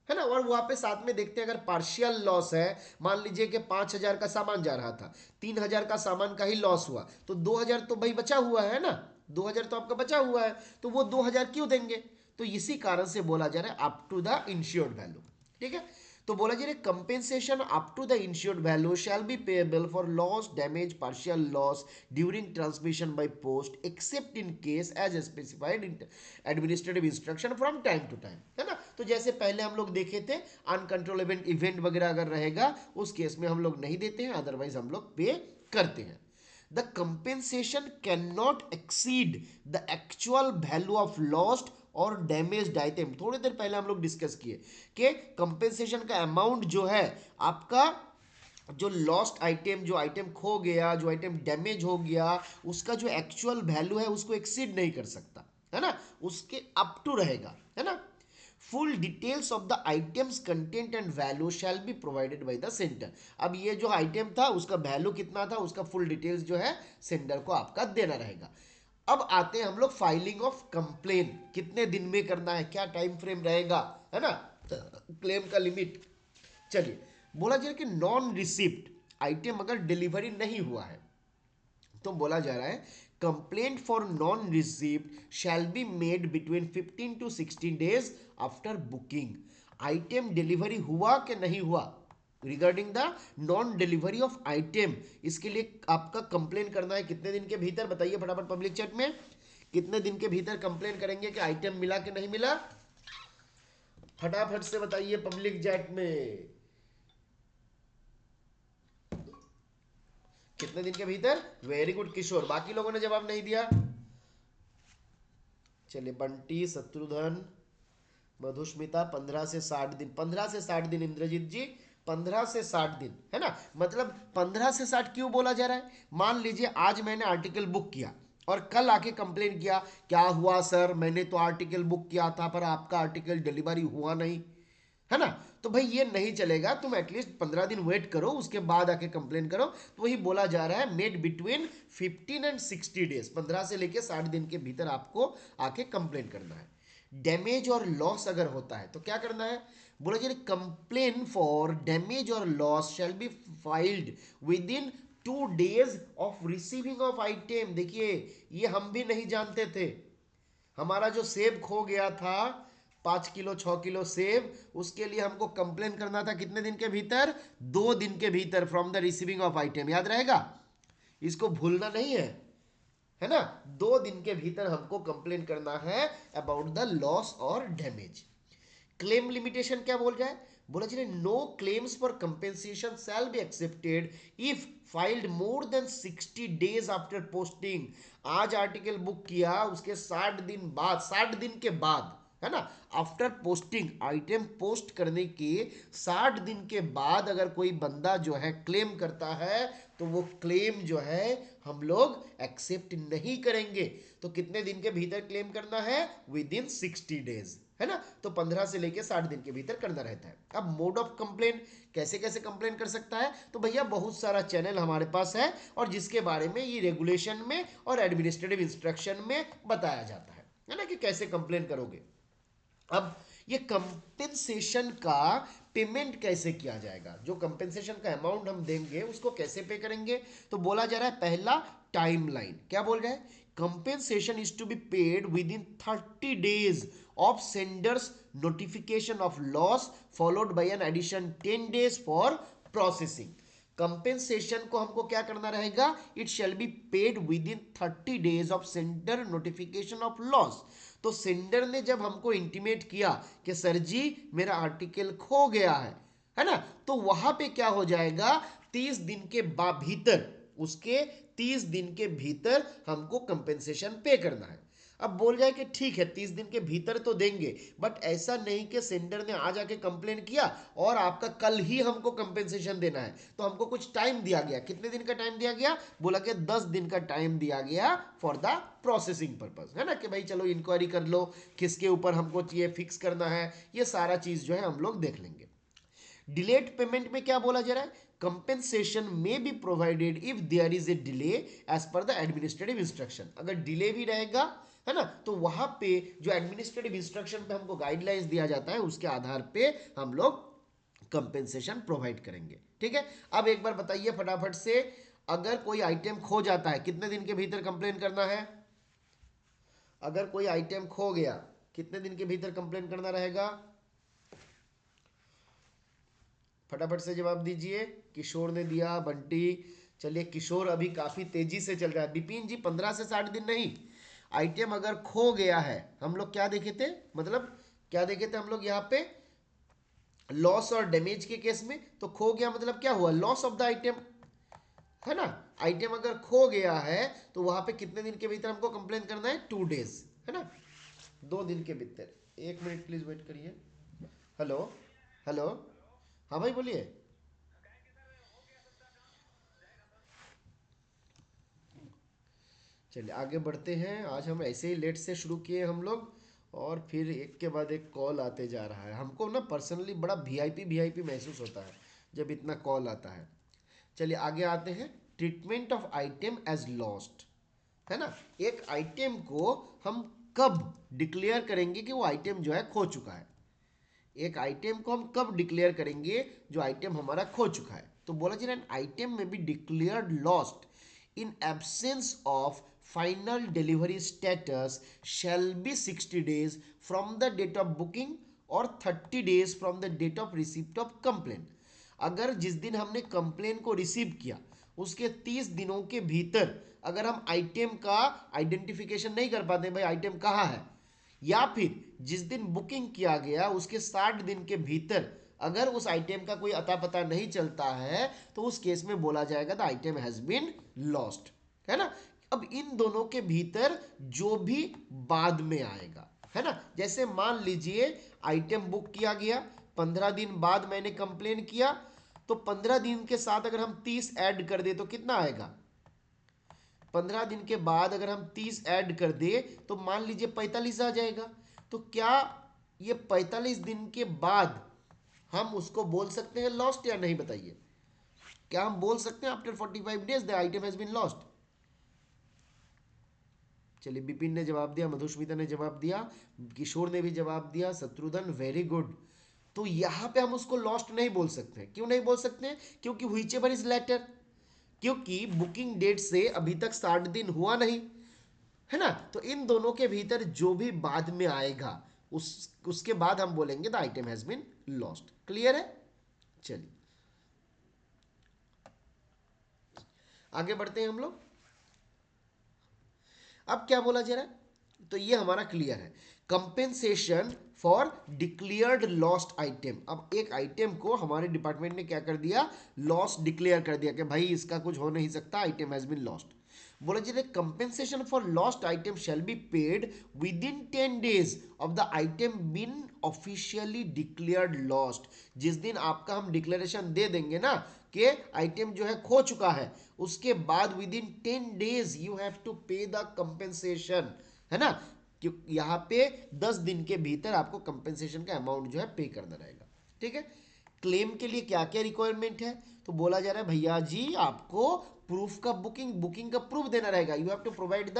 है ना। और वहां पे साथ में देखते हैं अगर पार्शियल लॉस है, मान लीजिए कि 5,000 का सामान जा रहा था, 3,000 का सामान का ही लॉस हुआ, तो 2,000 तो भाई बचा हुआ है ना, 2,000 तो आपका बचा हुआ है, तो वो 2,000 क्यों देंगे, तो इसी कारण से बोला जा रहा है up to the insured value, ठीक है। तो बोला जा रहा है compensation up to the insured value shall be payable for loss, damage, partial loss during transmission by post except in case as specified in administrative instruction from time to time, है ना। तो जैसे पहले हम लोग देखे थे, अनकंट्रोलेबल इवेंट वगैरह अगर रहेगा उस केस में हम लोग नहीं देते हैं, अदरवाइज हम लोग पे करते हैं। The compensation cannot exceed the actual value of lost और डैमेज्ड आइटम। थोड़ी देर पहले हम लोग डिस्कस किए कि कंपेंसेशन का अमाउंट जो है आपका जो लॉस्ट आइटम, जो आइटम खो गया, जो आइटम डैमेज हो गया, उसका जो एक्चुअल वैल्यू है उसको एक्सीड नहीं कर सकता, है ना, उसके अप टू रहेगा, है ना। Full details of the items content and value shall be provided by the centre. अब ये जो आइटम था उसका वैल्यू कितना था, उसका फुल डिटेल्स जो है सेंडर को आपका देना रहेगा। अब आते हैं हम लोग फाइलिंग ऑफ कंप्लेन, कितने दिन में करना है, क्या टाइम फ्रेम रहेगा, है ना, क्लेम का लिमिट। चलिए, बोला जाए कि नॉन रिसिप्ट आइटम अगर डिलीवरी नहीं हुआ है तो बोला जा रहा है complaint for non receipt shall be made between 15 to 16 days after booking. Item delivery हुआ कि नहीं हुआ, regarding the non delivery of item, इसके लिए आपका कंप्लेन करना है कितने दिन के भीतर, बताइए फटाफट पब्लिक चैट में, कितने दिन के भीतर कंप्लेन करेंगे कि आइटम मिला कि नहीं मिला, फटाफट से बताइए पब्लिक चैट में, कितने दिन के भीतर। वेरी गुड किशोर, बाकी लोगों ने जवाब नहीं दिया। चलिए बंटी, शत्रुघ्न, मधुस्मिता, 15 से 60 दिन, 15 से 60 दिन इंद्रजीत जी, 15 से 60 दिन, है ना। मतलब 15 से 60 क्यों बोला जा रहा है, मान लीजिए आज मैंने आर्टिकल बुक किया और कल आके कंप्लेन किया, क्या हुआ सर, मैंने तो आर्टिकल बुक किया था पर आपका आर्टिकल डिलीवरी हुआ नहीं, है ना। तो भाई ये नहीं चलेगा, तुम एटलीस्ट 15 दिन वेट करो, उसके बाद आके कंप्लेन करो। तो वही बोला जा रहा है मेड बिटवीन 15 एंड 60 डेज, 15 से लेके 60 दिन के भीतर आपको आके कंप्लेन करना है। डैमेज और लॉस अगर होता है तो क्या करना है, बोला जाए कंप्लेन फॉर डैमेज और loss shall be filed with in 2 days of receiving of item. देखिए ये हम भी नहीं जानते थे, हमारा जो सेब खो गया था 5 किलो 6 किलो सेब, उसके लिए हमको कंप्लेन करना था कितने दिन के भीतर, 2 दिन के भीतर from the receiving of item, याद रहेगा, इसको भूलना नहीं है ना। 2 दिन के भीतर हमको कंप्लेन करना है अबाउट द लॉस और डैमेज। क्लेम लिमिटेशन क्या बोल रहा है, बोला जी no claims for compensation shall be accepted if filed more than 60 days after posting. आज आर्टिकल बुक किया, उसके 60 दिन बाद, 60 दिन के बाद, है ना, आफ्टर पोस्टिंग, आइटम पोस्ट करने के 60 दिन के बाद अगर कोई बंदा जो है क्लेम करता है तो वो क्लेम जो है हम लोग एक्सेप्ट नहीं करेंगे। तो कितने दिन के भीतर क्लेम करना है, विद इन 60 डेज, है ना। तो 15 से लेके 60 दिन के भीतर करना रहता है। अब मोड ऑफ कंप्लेन, कैसे कैसे कंप्लेन कर सकता है, तो भैया बहुत सारा चैनल हमारे पास है और जिसके बारे में ये रेगुलेशन में और एडमिनिस्ट्रेटिव इंस्ट्रक्शन में बताया जाता है ना, कि कैसे कंप्लेन करोगे। अब ये कंपेंसेशन का पेमेंट कैसे किया जाएगा, जो कंपेंसेशन का अमाउंट हम देंगे उसको कैसे पे करेंगे, तो बोला जा रहा है पहला टाइमलाइन, क्या बोल रहा है, compensation is to be paid within 30 days of sender's notification of loss followed by an addition 10 days for processing. Compensation को हमको क्या करना रहेगा, it shall be paid within 30 days of sender notification of loss. तो सेंडर ने जब हमको इंटीमेट किया कि सर जी मेरा आर्टिकल खो गया है ना, तो वहां पे क्या हो जाएगा, 30 दिन के भीतर, उसके 30 दिन के भीतर हमको कंपेंसेशन पे करना है। अब बोल जाए कि ठीक है 30 दिन के भीतर तो देंगे, बट ऐसा नहीं कि सेंडर ने आज आके कंप्लेन किया और आपका कल ही हमको कंपेंसेशन देना है। तो हमको कुछ टाइम दिया गया, कितने दिन का टाइम दिया गया, बोला कि 10 दिन का टाइम दिया गया फॉर द प्रोसेसिंग पर्पज, है ना, कि भाई चलो इंक्वायरी कर लो किसके ऊपर हमको ये फिक्स करना है, ये सारा चीज जो है हम लोग देख लेंगे। डिलेड पेमेंट में क्या बोला जा रहा है, कंपेंसेशन में be provided if there is a delay as per the administrative instruction. अगर डिले भी रहेगा, है ना, तो वहां पे जो एडमिनिस्ट्रेटिव इंस्ट्रक्शन पे हमको गाइडलाइंस दिया जाता है उसके आधार पे हम लोग कंपेंसेशन प्रोवाइड करेंगे। ठीक है, अब एक बार बताइए फटाफट से, अगर कोई आइटम खो जाता है कितने दिन के भीतर कंप्लेन करना है, अगर कोई आइटम खो गया कितने दिन के भीतर कंप्लेन करना रहेगा, फटाफट से जवाब दीजिए। किशोर ने दिया, बंटी, चलिए किशोर अभी काफी तेजी से चल रहा है। बिपिन जी 15 से 60 दिन नहीं, आइटम अगर खो गया है, हम लोग क्या देखे थे, मतलब क्या देखे थे हम लोग यहाँ पे, लॉस और डैमेज के केस में, तो खो गया मतलब क्या हुआ, लॉस ऑफ द आइटम, है ना। आइटम अगर खो गया है तो वहां पे कितने दिन के भीतर हमको कंप्लेन करना है, 2 डेज, है ना, 2 दिन के भीतर। 1 मिनट प्लीज वेट करिए। हेलो, हेलो, हाँ भाई बोलिए। चलिए आगे बढ़ते हैं। आज हम ऐसे ही लेट से शुरू किए हम लोग, और फिर एक के बाद एक कॉल आते जा रहा है। हमको ना पर्सनली बड़ा वीआईपी वीआईपी महसूस होता है जब इतना कॉल आता है। चलिए आगे आते हैं। Treatment of item as lost, है ना। एक आइटम को हम कब डिक्लेयर करेंगे कि वो आइटम जो है खो चुका है। एक आइटम को हम कब डिक्लेयर करेंगे जो आइटम हमारा खो चुका है। तो बोला जा रहा है आइटम में be declared lost in absence of final delivery status shall be 60 days from the date of booking और 30 days from the date of receipt of complaint. अगर जिस दिन हमने कंप्लेन को रिसीव किया उसके 30 दिनों के भीतर अगर हम आइटम का आइडेंटिफिकेशन नहीं कर पाते भाई आइटम कहाँ है, या फिर जिस दिन बुकिंग किया गया उसके 60 दिन के भीतर अगर उस आइटम का कोई अता पता नहीं चलता है, तो उस केस में बोला जाएगा the item has been lost, है ना। अब इन दोनों के भीतर जो भी बाद में आएगा, है ना। जैसे मान लीजिए आइटम बुक किया गया, 15 दिन बाद मैंने कंप्लेन किया, तो 15 दिन के साथ अगर हम 30 ऐड कर दे तो कितना आएगा। 15 दिन के बाद अगर हम 30 ऐड कर दे तो मान लीजिए 45 आ जाएगा। तो क्या ये 45 दिन के बाद हम उसको बोल सकते हैं लॉस्ट या नहीं, बताइए। क्या हम बोल सकते हैं after 45 days the item has been lost. चलिए विपिन ने जवाब दिया, मधुस्मिता ने जवाब दिया, किशोर ने भी जवाब दिया, शत्रुघ्न वेरी गुड। तो यहां पे हम उसको लॉस्ट नहीं बोल सकते हैं। क्यों नहीं बोल सकते हैं? क्योंकि व्हिचएवर इज लेटर, क्योंकि बुकिंग डेट से अभी तक 60 दिन हुआ नहीं, है ना। तो इन दोनों के भीतर जो भी बाद में आएगा उसके बाद हम बोलेंगे the item has been lost. Clear है? चलिए आगे बढ़ते हैं हम लोग। अब क्या बोला जा रहा है, तो ये हमारा क्लियर है। Compensation for declared lost item. अब एक आइटम को हमारे डिपार्टमेंट ने क्या कर दिया, लॉस्ट डिक्लेयर कर दिया कि भाई इसका कुछ हो नहीं सकता, आइटम हैज बीन लॉस्ट। बोला जी compensation for lost item shall be paid within 10 days of the item been officially declared lost. जिस दिन आपका हम डिक्लेरेशन दे देंगे ना कि आइटम जो है खो चुका है, उसके बाद within 10 days you have to pay the compensation, है ना। क्यों यहाँ पे 10 दिन के भीतर आपको कंपेंसेशन का अमाउंट जो है पे करना रहेगा, ठीक है। क्लेम के लिए क्या क्या रिक्वायरमेंट है, तो बोला जा रहा है भैया जी आपको प्रूफ का बुकिंग का प्रूफ देना रहेगा। You have to provide the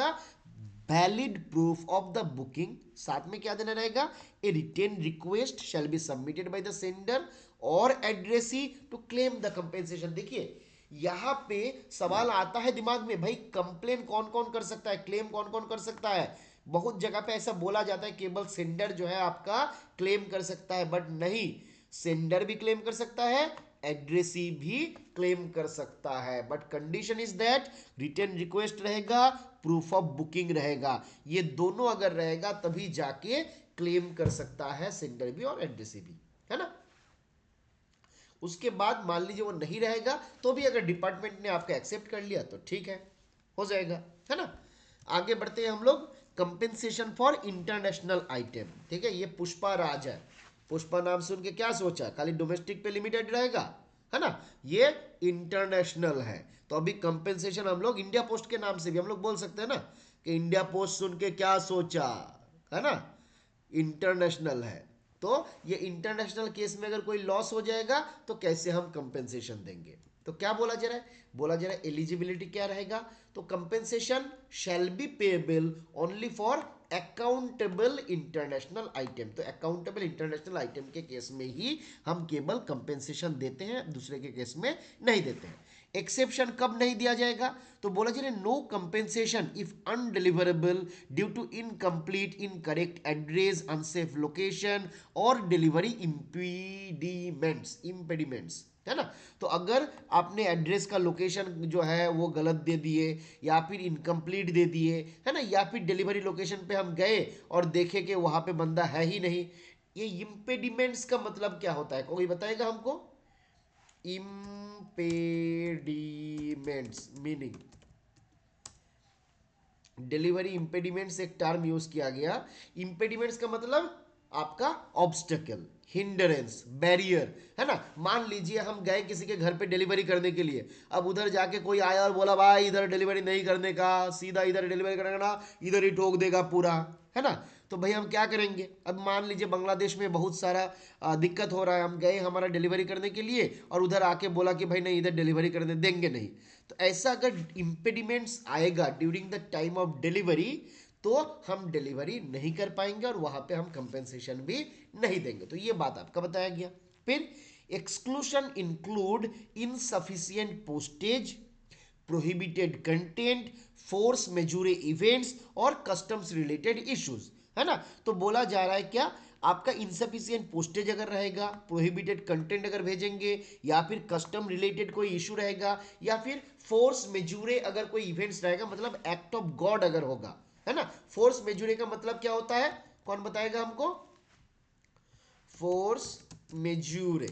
valid proof of the booking. साथ में क्या देना रहेगा, a written request shall be submitted by the sender और addressee to claim the compensation. देखिए यहां पे सवाल आता है दिमाग में, भाई कंप्लेन कौन कौन कर सकता है, क्लेम कौन कौन कर सकता है। बहुत जगह पे ऐसा बोला जाता है केवल सेंडर जो है आपका क्लेम कर सकता है, बट नहीं, सेंडर भी क्लेम कर सकता है, एड्रेसी भी क्लेम कर सकता है, but condition is that return request रहेगा, प्रूफ ऑफ बुकिंग रहेगा। ये दोनों अगर रहेगा तभी जाके क्लेम कर सकता है सेंडर भी और एड्रेसी भी, है ना। उसके बाद मान लीजिए वो नहीं रहेगा तो भी अगर डिपार्टमेंट ने आपका एक्सेप्ट कर लिया तो ठीक है, हो जाएगा, है ना। आगे बढ़ते हैं हम लोग। कंपेंसेशन फॉर इंटरनेशनल आइटम, ठीक है। ये पुष्पा राज है। पुष्पा नाम सुन के क्या सोचा, खाली डोमेस्टिक पे लिमिटेड रहेगा, है ना। ये इंटरनेशनल है, तो अभी कंपेंसेशन हम लोग इंडिया पोस्ट के नाम से भी हम लोग बोल सकते हैं ना कि इंडिया पोस्ट सुन के क्या सोचा, है ना, इंटरनेशनल है। तो ये इंटरनेशनल केस में अगर कोई लॉस हो जाएगा तो कैसे हम कंपेंसेशन देंगे। तो क्या बोला जा रहा है, बोला जा रहा है एलिजिबिलिटी क्या रहेगा, तो compensation shall be payable only for accountable international item. तो अकाउंटेबल इंटरनेशनल आइटम के केस में ही हम केवल कंपेंसेशन देते हैं, दूसरे के केस में नहीं देते हैं। एक्सेप्शन कब नहीं दिया जाएगा, तो बोला जा रहा है no compensation if undeliverable due to incomplete incorrect address unsafe location और डिलीवरी इम्पेडिमेंट्स, है ना। तो अगर आपने एड्रेस का लोकेशन जो है वो गलत दे दिए या फिर इनकम्प्लीट दे दिए, है ना, या फिर डिलीवरी लोकेशन पे हम गए और देखे कि वहां पे बंदा है ही नहीं। ये इम्पेडिमेंट्स का मतलब क्या होता है, कोई बताएगा हमको। इम्पेडिमेंट्स मीनिंग, डिलीवरी इम्पेडिमेंट्स एक टर्म यूज किया गया। इम्पेडिमेंट्स का मतलब आपका ऑब्स्टेकल, हिंडरेंस, बैरियर, है ना। मान लीजिए हम गए किसी के घर पे डिलीवरी करने के लिए, अब उधर जाके कोई आया और बोला भाई इधर डिलीवरी नहीं करने का, सीधा इधर डिलीवरी करने का ना, इधर ही ठोक देगा पूरा, है ना। तो भाई हम क्या करेंगे? अब मान लीजिए बांग्लादेश में बहुत सारा दिक्कत हो रहा है, हम गए हमारा डिलीवरी करने के लिए और उधर आके बोला कि भाई नहीं इधर डिलीवरी करने देंगे नहीं। तो ऐसा अगर इम्पेडिमेंट्स आएगा during the time of delivery, तो हम डिलीवरी नहीं कर पाएंगे और वहां पे हम कंपेंसेशन भी नहीं देंगे। तो ये बात आपका बताया गया। फिर exclusion include insufficient postage, prohibited content, force majeure events और कस्टम्स रिलेटेड इश्यूज, है ना। तो बोला जा रहा है क्या, आपका इनसफिशिएंट पोस्टेज अगर रहेगा, प्रोहिबिटेड कंटेंट अगर भेजेंगे, या फिर कस्टम रिलेटेड कोई इशू रहेगा, या फिर फोर्स मेजूरे अगर कोई इवेंट्स रहेगा, मतलब एक्ट ऑफ गॉड अगर होगा, है ना। फोर्स मेजूरे का मतलब क्या होता है, कौन बताएगा हमको? फोर्स मेजूरे,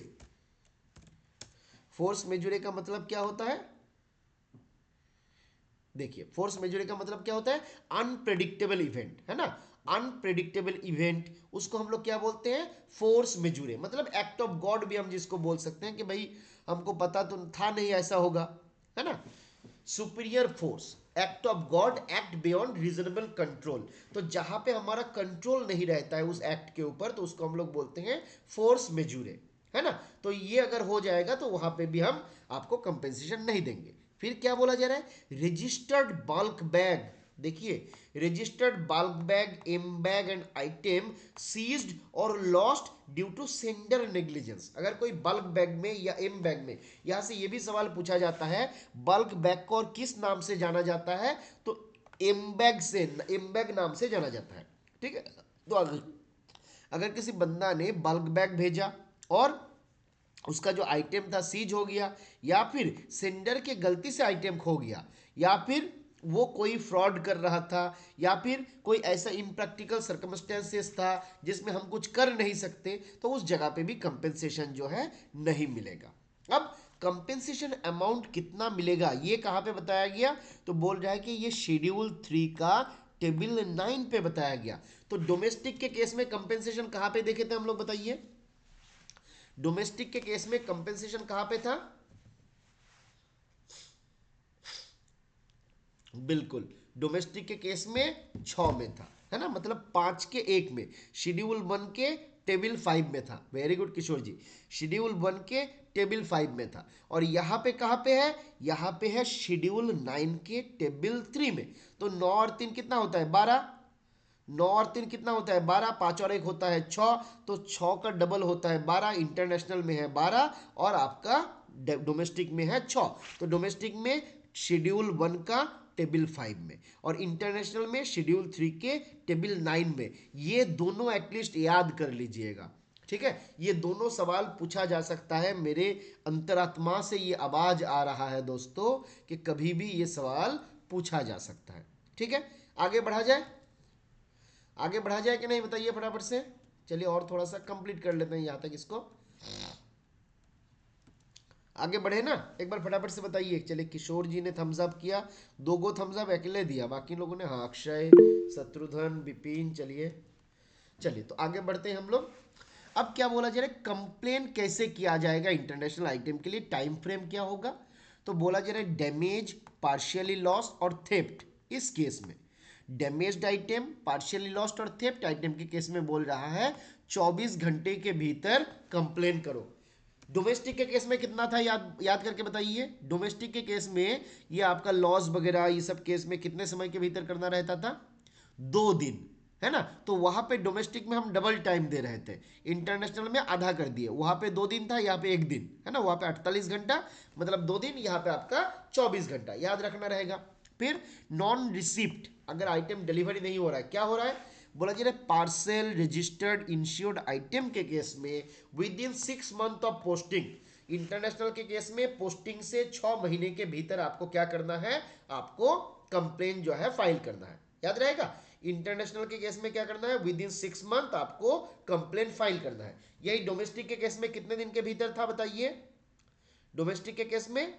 फोर्स मेजूरे का मतलब क्या होता है? देखिए फोर्स मेजोरे का मतलब क्या होता है? अनप्रेडिक्टेबल इवेंट, है ना। अनप्रेडिक्टेबल इवेंट, उसको हम लोग क्या बोलते हैं? फोर्स मेजोरे, मतलब एक्ट ऑफ गॉड भी हम जिसको बोल सकते हैं कि भाई हमको पता तो था नहीं ऐसा होगा, है ना। Superior force, act of God, act beyond reasonable control. तो जहां पे हमारा कंट्रोल नहीं रहता है उस एक्ट के ऊपर, तो उसको हम लोग बोलते हैं फोर्स मेजूरे, है ना। तो ये अगर हो जाएगा तो वहां पे भी हम आपको कंपेंसेशन नहीं देंगे। फिर क्या बोला जा रहा है? रजिस्टर्ड बल्क बैग, देखिए registered bulk bag, M bag and item seized और lost due to sender negligence. अगर कोई बल्क बैग में या एम बैग में, यहां से ये भी सवाल पूछा जाता है बल्क बैग को और किस नाम से जाना जाता है, तो एम बैग से, एम बैग नाम से जाना जाता है, ठीक है। तो अगर किसी बंदा ने बल्क बैग भेजा और उसका जो आइटम था सीज हो गया, या फिर सेंडर के गलती से आइटम खो गया, या फिर वो कोई फ्रॉड कर रहा था, या फिर कोई ऐसा इम्प्रैक्टिकल सर्कमस्टेंसेस था जिसमें हम कुछ कर नहीं सकते, तो उस जगह पे भी कंपेंसेशन जो है नहीं मिलेगा। अब कंपेंसेशन अमाउंट कितना मिलेगा ये कहाँ पे बताया गया? तो बोल रहा है कि ये शेड्यूल 3 का टेबल 9 पे बताया गया। तो डोमेस्टिक के केस में कंपेंसेशन कहाँ पे देखे थे हम लोग, बताइए। डोमेस्टिक के केस में कंपेंसेशन कहां पे था? बिल्कुल, डोमेस्टिक के केस में 6 में था, है ना, मतलब 5 के 1 में। शेड्यूल 1 के टेबल 5 में था। वेरी गुड किशोर जी, शेड्यूल 1 के टेबल 5 में था। और यहां पे कहां पे है? यहां पे है शेड्यूल 9 के टेबल 3 में। तो 9 और 3 कितना होता है? 12। 9 और 3 कितना होता है? 12। 5 और 1 होता है 6, तो 6 का डबल होता है 12। इंटरनेशनल में है 12 और आपका डोमेस्टिक में है 6। तो डोमेस्टिक में शेड्यूल 1 का टेबल 5 में, और इंटरनेशनल में शेड्यूल 3 के टेबल 9 में। ये दोनों एटलीस्ट याद कर लीजिएगा, ठीक है। ये दोनों सवाल पूछा जा सकता है। मेरे अंतरात्मा से ये आवाज आ रहा है दोस्तों कि कभी भी ये सवाल पूछा जा सकता है, ठीक है। आगे बढ़ा जाए, आगे बढ़ा जाए कि नहीं बताइए फटाफट से। चलिए और थोड़ा सा कंप्लीट कर लेते हैं यहां तक इसको, आगे बढ़े ना। एक बार फटाफट से बताइए। चलिए किशोर जी ने थम्स अप किया, 2 गो थम्स अप अकेले दिया, बाकी लोगों ने हाँ, अक्षय, शत्रुघ्न, विपिन। चलिए चलिए तो आगे बढ़ते हैं हम लोग। अब क्या बोला जा रहा है? कंप्लेन कैसे किया जाएगा इंटरनेशनल आइटम के लिए, टाइम फ्रेम क्या होगा? तो बोला जा रहा है डैमेज, पार्शियली लॉस और थेफ्ट। इस केस में डैमेज्ड आइटम, पार्शियली लॉस्ट और थेफ्ट आइटम के केस में बोल रहा है 24 घंटे के भीतर कंप्लेन करो। डोमेस्टिक के केस में कितना था, याद याद करके बताइए। डोमेस्टिक के केस में ये आपका लॉस वगैरह ये सब केस में कितने समय के भीतर करना रहता था? 2 दिन, है ना। तो वहां पे डोमेस्टिक में हम डबल टाइम दे रहे थे, इंटरनेशनल में आधा कर दिए। वहां पे 2 दिन था, यहाँ पे 1 दिन, है ना। वहां पे 48 घंटा मतलब 2 दिन, यहाँ पे आपका 24 घंटा, याद रखना रहेगा। फिर नॉन रिसिप्ट, अगर आइटम डिलीवरी नहीं हो रहा है, क्या हो रहा है? बोला जा रहा है पार्सल रजिस्टर्ड इंश्योर्ड आइटम के केस में with in 6 month of posting. International के केस में पोस्टिंग से 6 महीने के भीतर आपको क्या करना है? आपको कंप्लेन जो है फाइल करना है, याद रहेगा। इंटरनेशनल के केस में क्या करना है? विद इन 6 मंथ आपको कंप्लेन फाइल करना है। यही डोमेस्टिक के केस में कितने दिन के भीतर था बताइए? डोमेस्टिक के केस में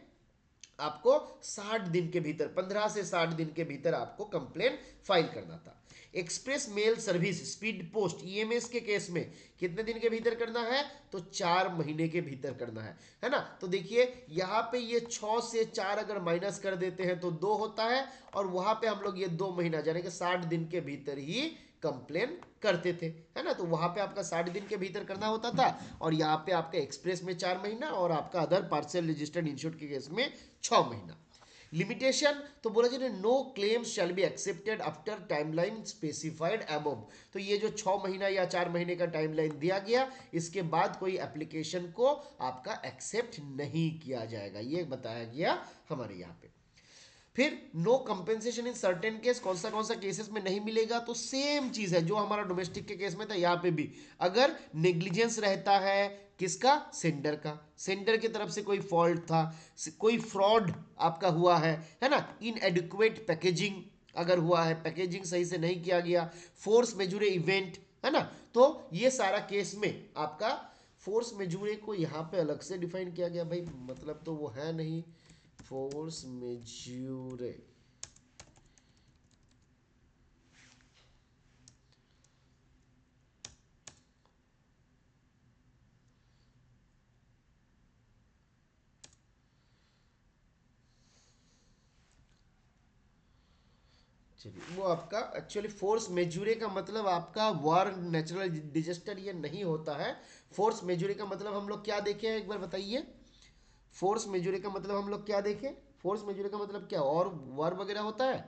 आपको 60 दिन के भीतर, 15 से 60 दिन के भीतर आपको कंप्लेन फाइल करना था। Express mail service speed post EMS के केस में कितने दिन के भीतर करना है? तो 4 महीने के भीतर करना है ना। तो देखिए यहाँ पे ये 6 से 4 अगर माइनस कर देते हैं तो 2 होता है, और वहां पे हम लोग ये 2 महीना यानी कि 60 दिन के भीतर ही कंप्लेन करते थे, है ना। तो वहां पे आपका 60 दिन के भीतर करना होता था, और यहाँ पे आपका एक्सप्रेस में 4 महीना, और आपका अदर पार्सल रजिस्टर्ड इंश्योर्ड के केस में 6 महीना। लिमिटेशन तो बोला जाए no claim shall be accepted after timeline specified above. तो ये जो 6 महीना या 4 महीने का टाइमलाइन दिया गया, इसके बाद कोई एप्लीकेशन को आपका एक्सेप्ट नहीं किया जाएगा, ये बताया गया हमारे यहाँ पे। फिर no compensation in certain case, कौन सा केसेस में नहीं मिलेगा? तो सेम चीज है जो हमारा डोमेस्टिक के केस में था, यहाँ पे भी अगर नेग्लिजेंस रहता है किसका? सेंडर का, सेंडर की तरफ से कोई फॉल्ट था, कोई फ्रॉड आपका हुआ है ना, इनएडिक्वेट पैकेजिंग अगर हुआ है, पैकेजिंग सही से नहीं किया गया, फोर्स मेजूरे इवेंट, है ना। तो ये सारा केस में आपका फोर्स मेजूरे को यहाँ पे अलग से डिफाइन किया गया भाई, मतलब तो वो है नहीं फोर्स मेज्यूरे। चलिए वो आपका एक्चुअली फोर्स मेजूरे का मतलब आपका वार नेचुरल डिजास्टर ये नहीं होता है। फोर्स मेजूरे का मतलब हम लोग क्या देखे हैं, एक बार बताइए। फोर्स मेजूरे का मतलब हम लोग क्या देखे? फोर्स मेजूरे का मतलब क्या, और वार वगैरह होता है?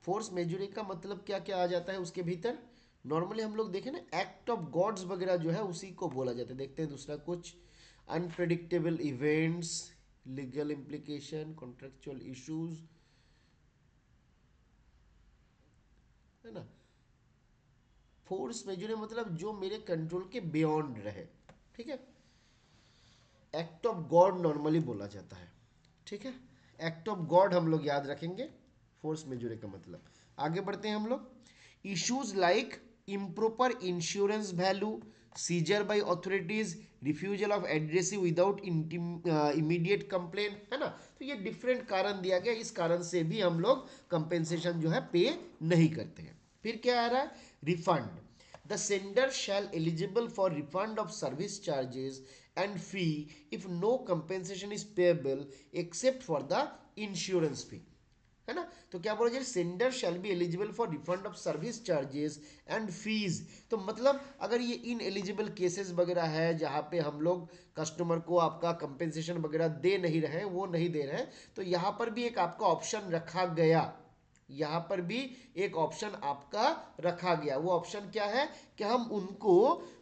फोर्स मेजूरे का मतलब क्या क्या आ जाता है उसके भीतर? नॉर्मली हम लोग देखें ना, एक्ट ऑफ गॉड्स वगैरह जो है उसी को बोला जाता है। देखते हैं दूसरा कुछ, unpredictable events, legal implication, contractual issues, है ना। फोर्स मेजर मतलब जो मेरे कंट्रोल के बियॉन्ड रहे, ठीक है। एक्ट ऑफ गॉड नॉर्मली बोला जाता है, ठीक है। एक्ट ऑफ गॉड हम लोग याद रखेंगे फोर्स मेजर का मतलब। आगे बढ़ते हैं हम लोग। Issues like improper insurance value, seizure by authorities, refusal of addressee without immediate complain, है ना। तो ये डिफरेंट कारण दिया गया, इस कारण से भी हम लोग कंपेंसेशन जो है पे नहीं करते हैं। फिर क्या आ रहा है? Refund. The sender shall eligible for refund of service charges and fee if no compensation is payable except for the insurance fee, है ना। तो क्या बोला जाए? Sender shall be eligible for refund of service charges and fees. तो मतलब अगर ये इन एलिजिबल केसेस वगैरह है जहाँ पे हम लोग कस्टमर को आपका कंपेंसेशन वगैरह दे नहीं रहे हैं, वो नहीं दे रहे हैं, तो यहाँ पर भी एक आपका ऑप्शन रखा गया, यहाँ पर भी एक ऑप्शन आपका रखा गया। वो ऑप्शन क्या है कि हम उनको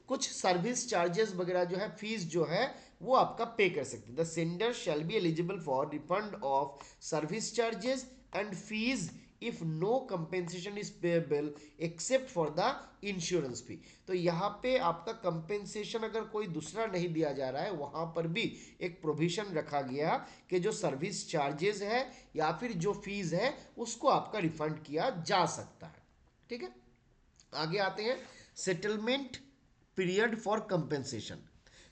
कुछ सर्विस चार्जेस वगैरह जो है, फीस जो है, वो आपका पे कर सकते हैं। The sender shall be eligible for refund of service charges and fees if no compensation is payable except for the insurance fee. तो यहाँ पे आपका कंपेंसेशन अगर कोई दूसरा नहीं दिया जा रहा है, वहां पर भी एक प्रोविजन रखा गया कि जो सर्विस चार्जेस है या फिर जो फीस है उसको आपका रिफंड किया जा सकता है, ठीक है। आगे आते हैं, सेटलमेंट पीरियड फॉर कंपेंसेशन।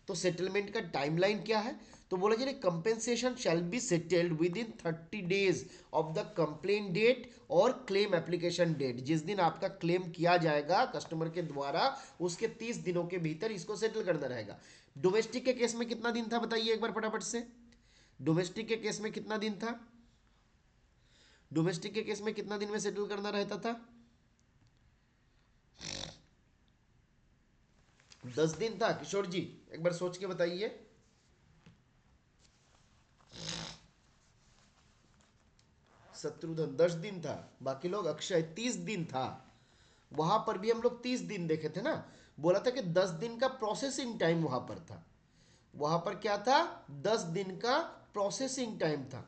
तो सेटलमेंट का टाइमलाइन क्या है? तो बोला जाए compensation shall be settled within 30 days of the complaint date और क्लेम एप्लीकेशन डेट। जिस दिन आपका क्लेम किया जाएगा कस्टमर के द्वारा, उसके 30 दिनों के भीतर इसको सेटल करना रहेगा। डोमेस्टिक के केस में कितना दिन था बताइए एक बार फटाफट से। डोमेस्टिक के केस में कितना दिन था? डोमेस्टिक के केस में कितना दिन में सेटल करना रहता था? 10 दिन था किशोर जी, एक बार सोच के बताइए। शत्रुघ्न 10 दिन था, बाकी लोग अक्षय 30 दिन था। वहां पर भी हम लोग 30 दिन देखे थे ना। बोला था कि 10 दिन का प्रोसेसिंग टाइम वहां पर था। वहां पर क्या था? 10 दिन का प्रोसेसिंग टाइम था,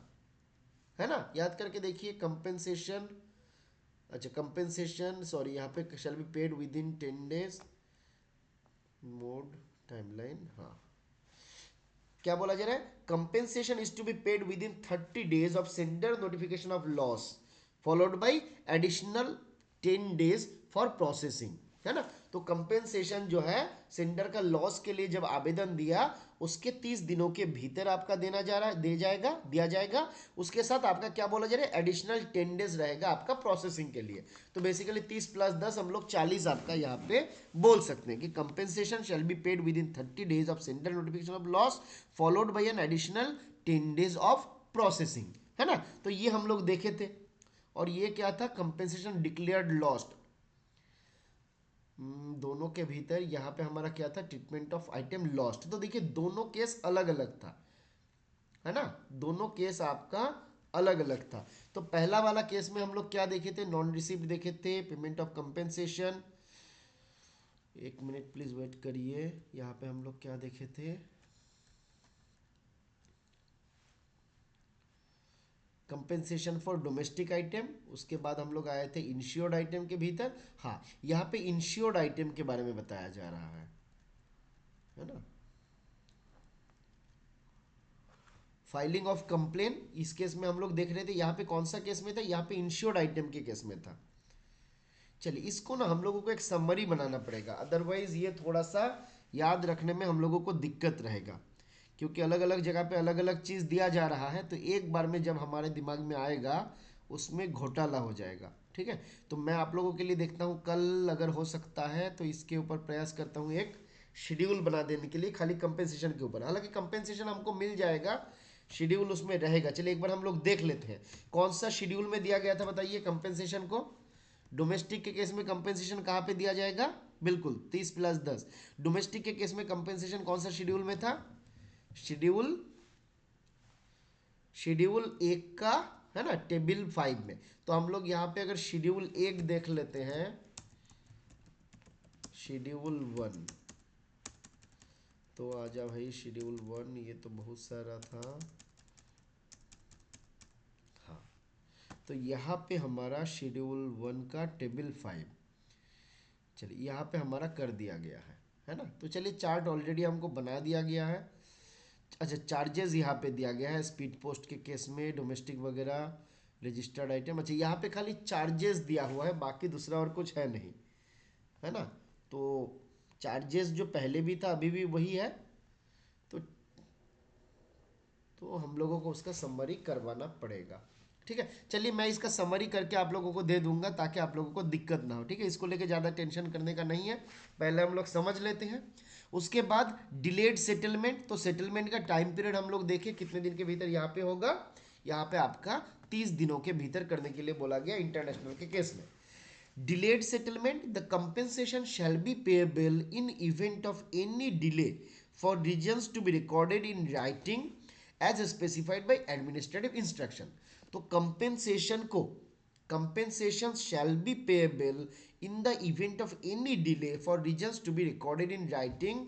है ना। याद करके देखिए कंपेंसेशन, अच्छा कंपेंसेशन सॉरी, यहाँ पे shall be paid within 10 days, mode timeline, हाँ। क्या बोला जा रहा है? Compensation is to be paid within 30 days of sender notification of loss followed by additional 10 days for processing, है ना। तो कंपेंसेशन जो है सेंडर का लॉस के लिए जब आवेदन दिया उसके 30 दिनों के भीतर आपका दिया जाएगा। उसके साथ आपका क्या बोला जा रहा है, एडिशनल 10 डेज रहेगा आपका प्रोसेसिंग के लिए। तो बेसिकली 30 प्लस 10 हम लोग 40 आपका यहाँ पे बोल सकते हैं कि compensation shall be paid within 30 days of sender notification of loss followed by an additional 10 days of processing, है ना। तो ये हम लोग देखे थे। और ये क्या था, कंपेंसेशन डिक्लेयर्ड लॉस्ट। दोनों के भीतर यहाँ पे हमारा क्या था, ट्रीटमेंट ऑफ आइटम लॉस्ट। तो देखिए दोनों केस अलग अलग था, है ना, दोनों केस आपका अलग अलग था। तो पहला वाला केस में हम लोग क्या देखे थे, नॉन रिसीव्ड देखे थे, पेमेंट ऑफ कंपेंसेशन। एक मिनट प्लीज वेट करिए, यहाँ पे हम लोग क्या देखे थे, कंपेंसेशन फॉर डोमेस्टिक आइटम। उसके बाद हम लोग आए थे इंश्योर्ड आइटम के भीतर। हाँ, यहाँ पे इंश्योर्ड आइटम के बारे में बताया जा रहा है ना। फाइलिंग ऑफ कंप्लेन, इस केस में हम लोग देख रहे थे, यहाँ पे कौन सा केस में था, यहाँ पे इंश्योर्ड आइटम के केस में था। चलिए इसको ना हम लोगों को एक समरी बनाना पड़ेगा, अदरवाइज ये थोड़ा सा याद रखने में हम लोगों को दिक्कत रहेगा, क्योंकि अलग अलग जगह पे अलग अलग चीज़ दिया जा रहा है। तो एक बार में जब हमारे दिमाग में आएगा उसमें घोटाला हो जाएगा, ठीक है। तो मैं आप लोगों के लिए देखता हूँ कल अगर हो सकता है तो इसके ऊपर प्रयास करता हूँ एक शेड्यूल बना देने के लिए, खाली कंपेंसेशन के ऊपर। हालांकि कंपेंसेशन हमको मिल जाएगा, शेड्यूल उसमें रहेगा। चलिए एक बार हम लोग देख लेते हैं कौन सा शेड्यूल में दिया गया था, बताइए कंपेंसेशन को। डोमेस्टिक के केस में कंपेंसेशन कहाँ पे दिया जाएगा, बिल्कुल 30 प्लस 10। डोमेस्टिक के केस में कंपेंसेशन कौन सा शेड्यूल में था, शेड्यूल शेड्यूल 1 का, है ना, टेबल 5 में। तो हम लोग यहाँ पे अगर शेड्यूल 1 देख लेते हैं, शेड्यूल 1, तो आजा भाई शेड्यूल 1, ये तो बहुत सारा था। हाँ, तो यहाँ पे हमारा शेड्यूल 1 का टेबल 5, चलिए यहाँ पे हमारा कर दिया गया है ना। तो चलिए चार्ट ऑलरेडी हमको बना दिया गया है। अच्छा, चार्जेस यहाँ पे दिया गया है स्पीड पोस्ट के केस में, डोमेस्टिक वगैरह, रजिस्टर्ड आइटम। अच्छा, यहाँ पे खाली चार्जेस दिया हुआ है, बाकी दूसरा और कुछ है नहीं, है ना। तो चार्जेस जो पहले भी था अभी भी वही है। तो हम लोगों को उसका समरी करवाना पड़ेगा, ठीक है। चलिए मैं इसका समरी करके आप लोगों को दे दूंगा ताकि आप लोगों को दिक्कत ना हो, ठीक है। इसको लेके ज़्यादा टेंशन करने का नहीं है, पहले हम लोग समझ लेते हैं। उसके बाद डिलेड सेटलमेंट, तो सेटलमेंट का टाइम पीरियड हम लोग देखें कितने दिन के भीतर यहाँ पे होगा। यहाँ पे आपका 30 दिनों के भीतर करने के लिए बोला गया इंटरनेशनल के केस में। Delayed settlement, the compensation shall be payable in event of any delay for reasons to be recorded in writing as specified by administrative instruction. तो compensation shall be payable in the event of any delay for reasons to be recorded in writing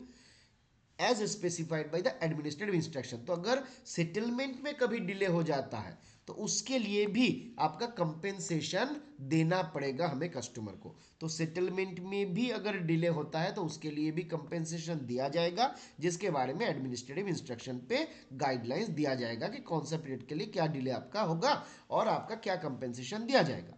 as specified by the administrative instruction. तो अगर सेटलमेंट में कभी डिले हो जाता है तो उसके लिए भी आपका कंपेंसेशन देना पड़ेगा हमें कस्टमर को। तो सेटलमेंट में भी अगर डिले होता है तो उसके लिए भी कंपेंसेशन दिया जाएगा, जिसके बारे में एडमिनिस्ट्रेटिव इंस्ट्रक्शन पे गाइडलाइंस दिया जाएगा कि कौन सा पीरियड के लिए क्या डिले आपका होगा और आपका क्या कंपेंसेशन दिया जाएगा।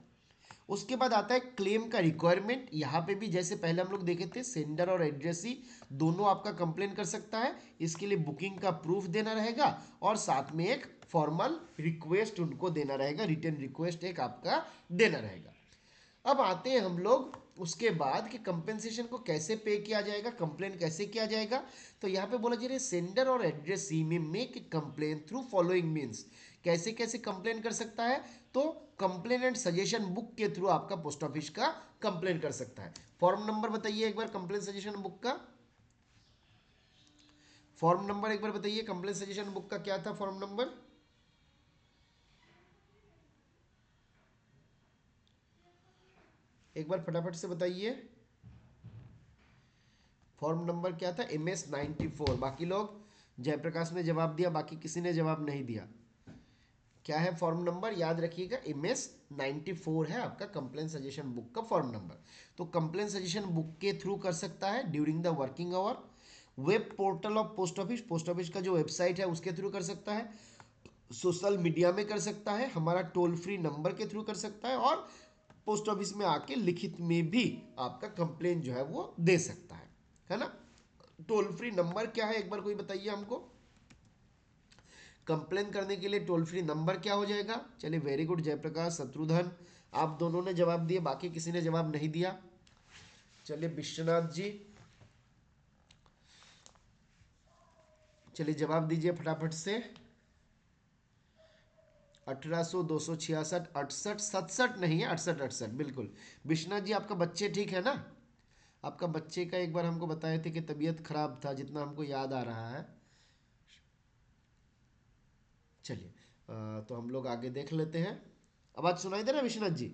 उसके बाद आता है क्लेम का रिक्वायरमेंट। यहाँ पे भी जैसे पहले हम लोग देखे थे, सेंडर और एड्रेसी दोनों आपका कंप्लेन कर सकता है। इसके लिए बुकिंग का प्रूफ देना रहेगा और साथ में एक फॉर्मल रिक्वेस्ट उनको देना रहेगा, रिटन रिक्वेस्ट एक आपका देना रहेगा। अब आते हैं हम लोग उसके बाद कि कंपेंसेशन को कैसे पे किया जाएगा, कंप्लेन कैसे किया जाएगा। तो यहाँ पे बोला जा रहा है सेंडर और एड्रेसी में make complain through following means. कैसे कैसे कंप्लेन कर सकता है, तो कंप्लेन एंड सजेशन बुक के थ्रू आपका पोस्ट ऑफिस का कंप्लेन कर सकता है। फॉर्म नंबर बताइए एक बार कंप्लेन सजेशन बुक का, फॉर्म नंबर एक बार बताइए, कंप्लेन सजेशन बुक का क्या था फॉर्म नंबर, एक बार फटाफट से बताइए। फॉर्म नंबर क्या था, MS-94। बाकी लोग, जयप्रकाश ने जवाब दिया, बाकी किसी ने जवाब नहीं दिया। क्या है फॉर्म नंबर, याद रखिएगा, MS-94 है आपका कंप्लेन सजेशन बुक का फॉर्म नंबर। तो कंप्लेन सजेशन बुक के थ्रू कर सकता है during the working hour, web portal of post office, post office का जो वेबसाइट है उसके थ्रू कर सकता है, सोशल मीडिया में कर सकता है, हमारा टोल फ्री नंबर के थ्रू कर सकता है, और पोस्ट ऑफिस में आके लिखित में भी आपका कंप्लेन जो है वो दे सकता है ना। टोल फ्री नंबर क्या है एक बार कोई बताइए हमको, कंप्लेन करने के लिए टोल फ्री नंबर क्या हो जाएगा? चलिए वेरी गुड जयप्रकाश, शत्रुघ्न, आप दोनों ने जवाब दिए, बाकी किसी ने जवाब नहीं दिया। चलिए विश्वनाथ जी, चलिए जवाब दीजिए फटाफट से। 1800, 266, 68, 67 नहीं है, 68, 68 बिल्कुल। विश्वनाथ जी आपका बच्चे ठीक है ना? आपका बच्चे का एक बार हमको बताए थे कि तबीयत खराब था, जितना हमको याद आ रहा है। चलिए तो हम लोग आगे देख लेते हैं। आवाज सुनाई दे रहा है विश्वनाथ जी?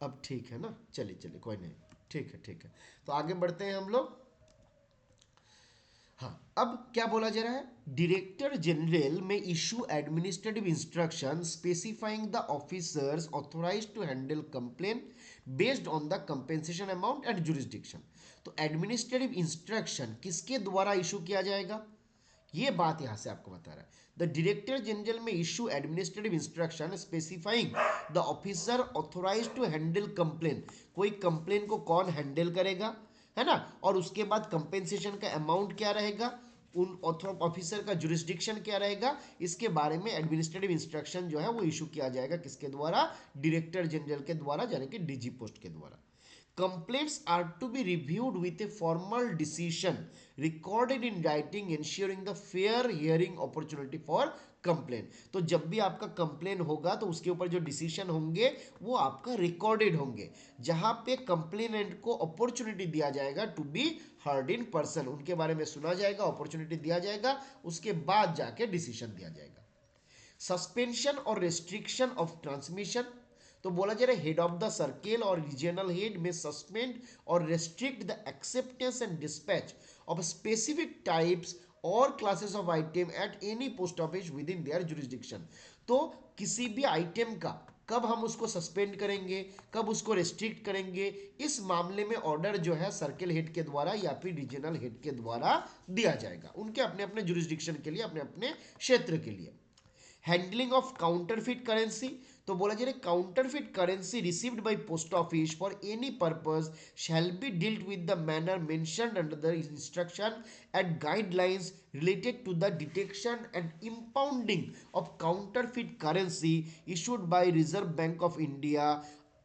अब ठीक है ना? चलिए चलिए कोई नहीं, ठीक है ठीक है। तो आगे बढ़ते हैं हम लोग। हाँ, अब क्या बोला जा रहा है? Director general may issue administrative instruction specifying the officers authorized to handle complaint based on the compensation amount and jurisdiction. तो एडमिनिस्ट्रेटिव इंस्ट्रक्शन किसके द्वारा इशू किया जाएगा, ये बात यहां से आपको बता रहा है। The director general may issue administrative instruction specifying the officer authorize to handle complaint. कोई कंप्लेन को कौन हैंडल करेगा, है ना, और उसके बाद कंपेंसेशन का अमाउंट क्या रहेगा, उन ऑफिसर का जुरिस्डिक्शन क्या रहेगा, इसके बारे में एडमिनिस्ट्रेटिव इंस्ट्रक्शन जो है वो इशू किया जाएगा किसके द्वारा? डायरेक्टर जनरल के द्वारा, यानी कि डीजी पोस्ट के द्वारा। Complaints are to be reviewed with a formal decision recorded in writing ensuring the fair hearing opportunity for complain. तो जब भी आपका कंप्लेन होगा तो उसके ऊपर जो डिसीजन होंगे वो आपका रिकॉर्डेड होंगे, जहां पे कंप्लेनेंट को अपॉर्चुनिटी दिया जाएगा to be heard in person, उनके बारे में सुना जाएगा, अपॉर्चुनिटी दिया जाएगा, उसके बाद जाके डिसीजन दिया जाएगा। सस्पेंशन और रेस्ट्रिक्शन ऑफ ट्रांसमिशन। तो बोला जा रहा है हेड ऑफ द सर्किल और रीजनल हेड में सस्पेंड और restrict the acceptance and dispatch of specific types और classes of item at any post office within their jurisdiction. तो किसी भी आइटम का कब हम उसको सस्पेंड करेंगे, कब उसको रेस्ट्रिक्ट करेंगे, इस मामले में ऑर्डर जो है सर्किल हेड के द्वारा या फिर रीजनल हेड के द्वारा दिया जाएगा, उनके अपने अपने जुरिस्डिक्शन के लिए, अपने अपने क्षेत्र के लिए। Handling of counterfeit currency. तो बोला जा रहा है counterfeit currency received by post office for any purpose shall be dealt with the manner mentioned under the instruction and guidelines related to the detection and impounding of counterfeit currency issued by Reserve Bank of India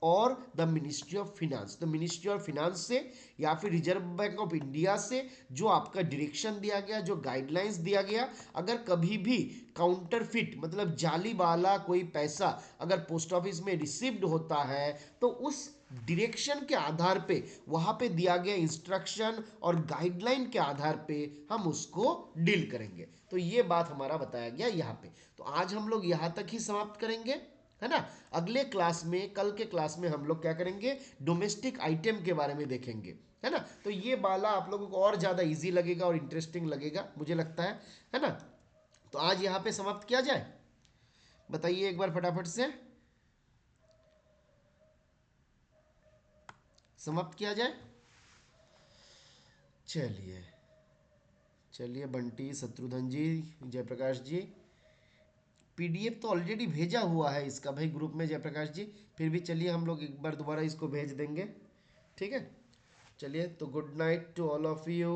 और द मिनिस्ट्री ऑफ फिनांस। तो मिनिस्ट्री ऑफ फिनांस से या फिर रिजर्व बैंक ऑफ इंडिया से जो आपका डायरेक्शन दिया गया, जो गाइडलाइंस दिया गया, अगर कभी भी काउंटरफिट मतलब जाली वाला कोई पैसा अगर पोस्ट ऑफिस में रिसीव्ड होता है तो उस डायरेक्शन के आधार पे, वहां पे दिया गया इंस्ट्रक्शन और गाइडलाइन के आधार पे हम उसको डील करेंगे। तो ये बात हमारा बताया गया यहाँ पे। तो आज हम लोग यहाँ तक ही समाप्त करेंगे, है ना। अगले क्लास में, कल के क्लास में हम लोग क्या करेंगे, डोमेस्टिक आइटम के बारे में देखेंगे, है ना। तो ये वाला आप लोगों को और ज़्यादा इजी लगेगा और इंटरेस्टिंग लगेगा मुझे लगता है ना। तो आज यहाँ पे समाप्त किया जाए, बताइए एक बार फटाफट से, समाप्त किया जाए। चलिए चलिए बंटी, शत्रुघ्न जी, जयप्रकाश जी, पीडीएफ तो ऑलरेडी भेजा हुआ है इसका भाई ग्रुप में जयप्रकाश जी, फिर भी चलिए हम लोग एक बार दोबारा इसको भेज देंगे, ठीक है। चलिए तो good night to all of you.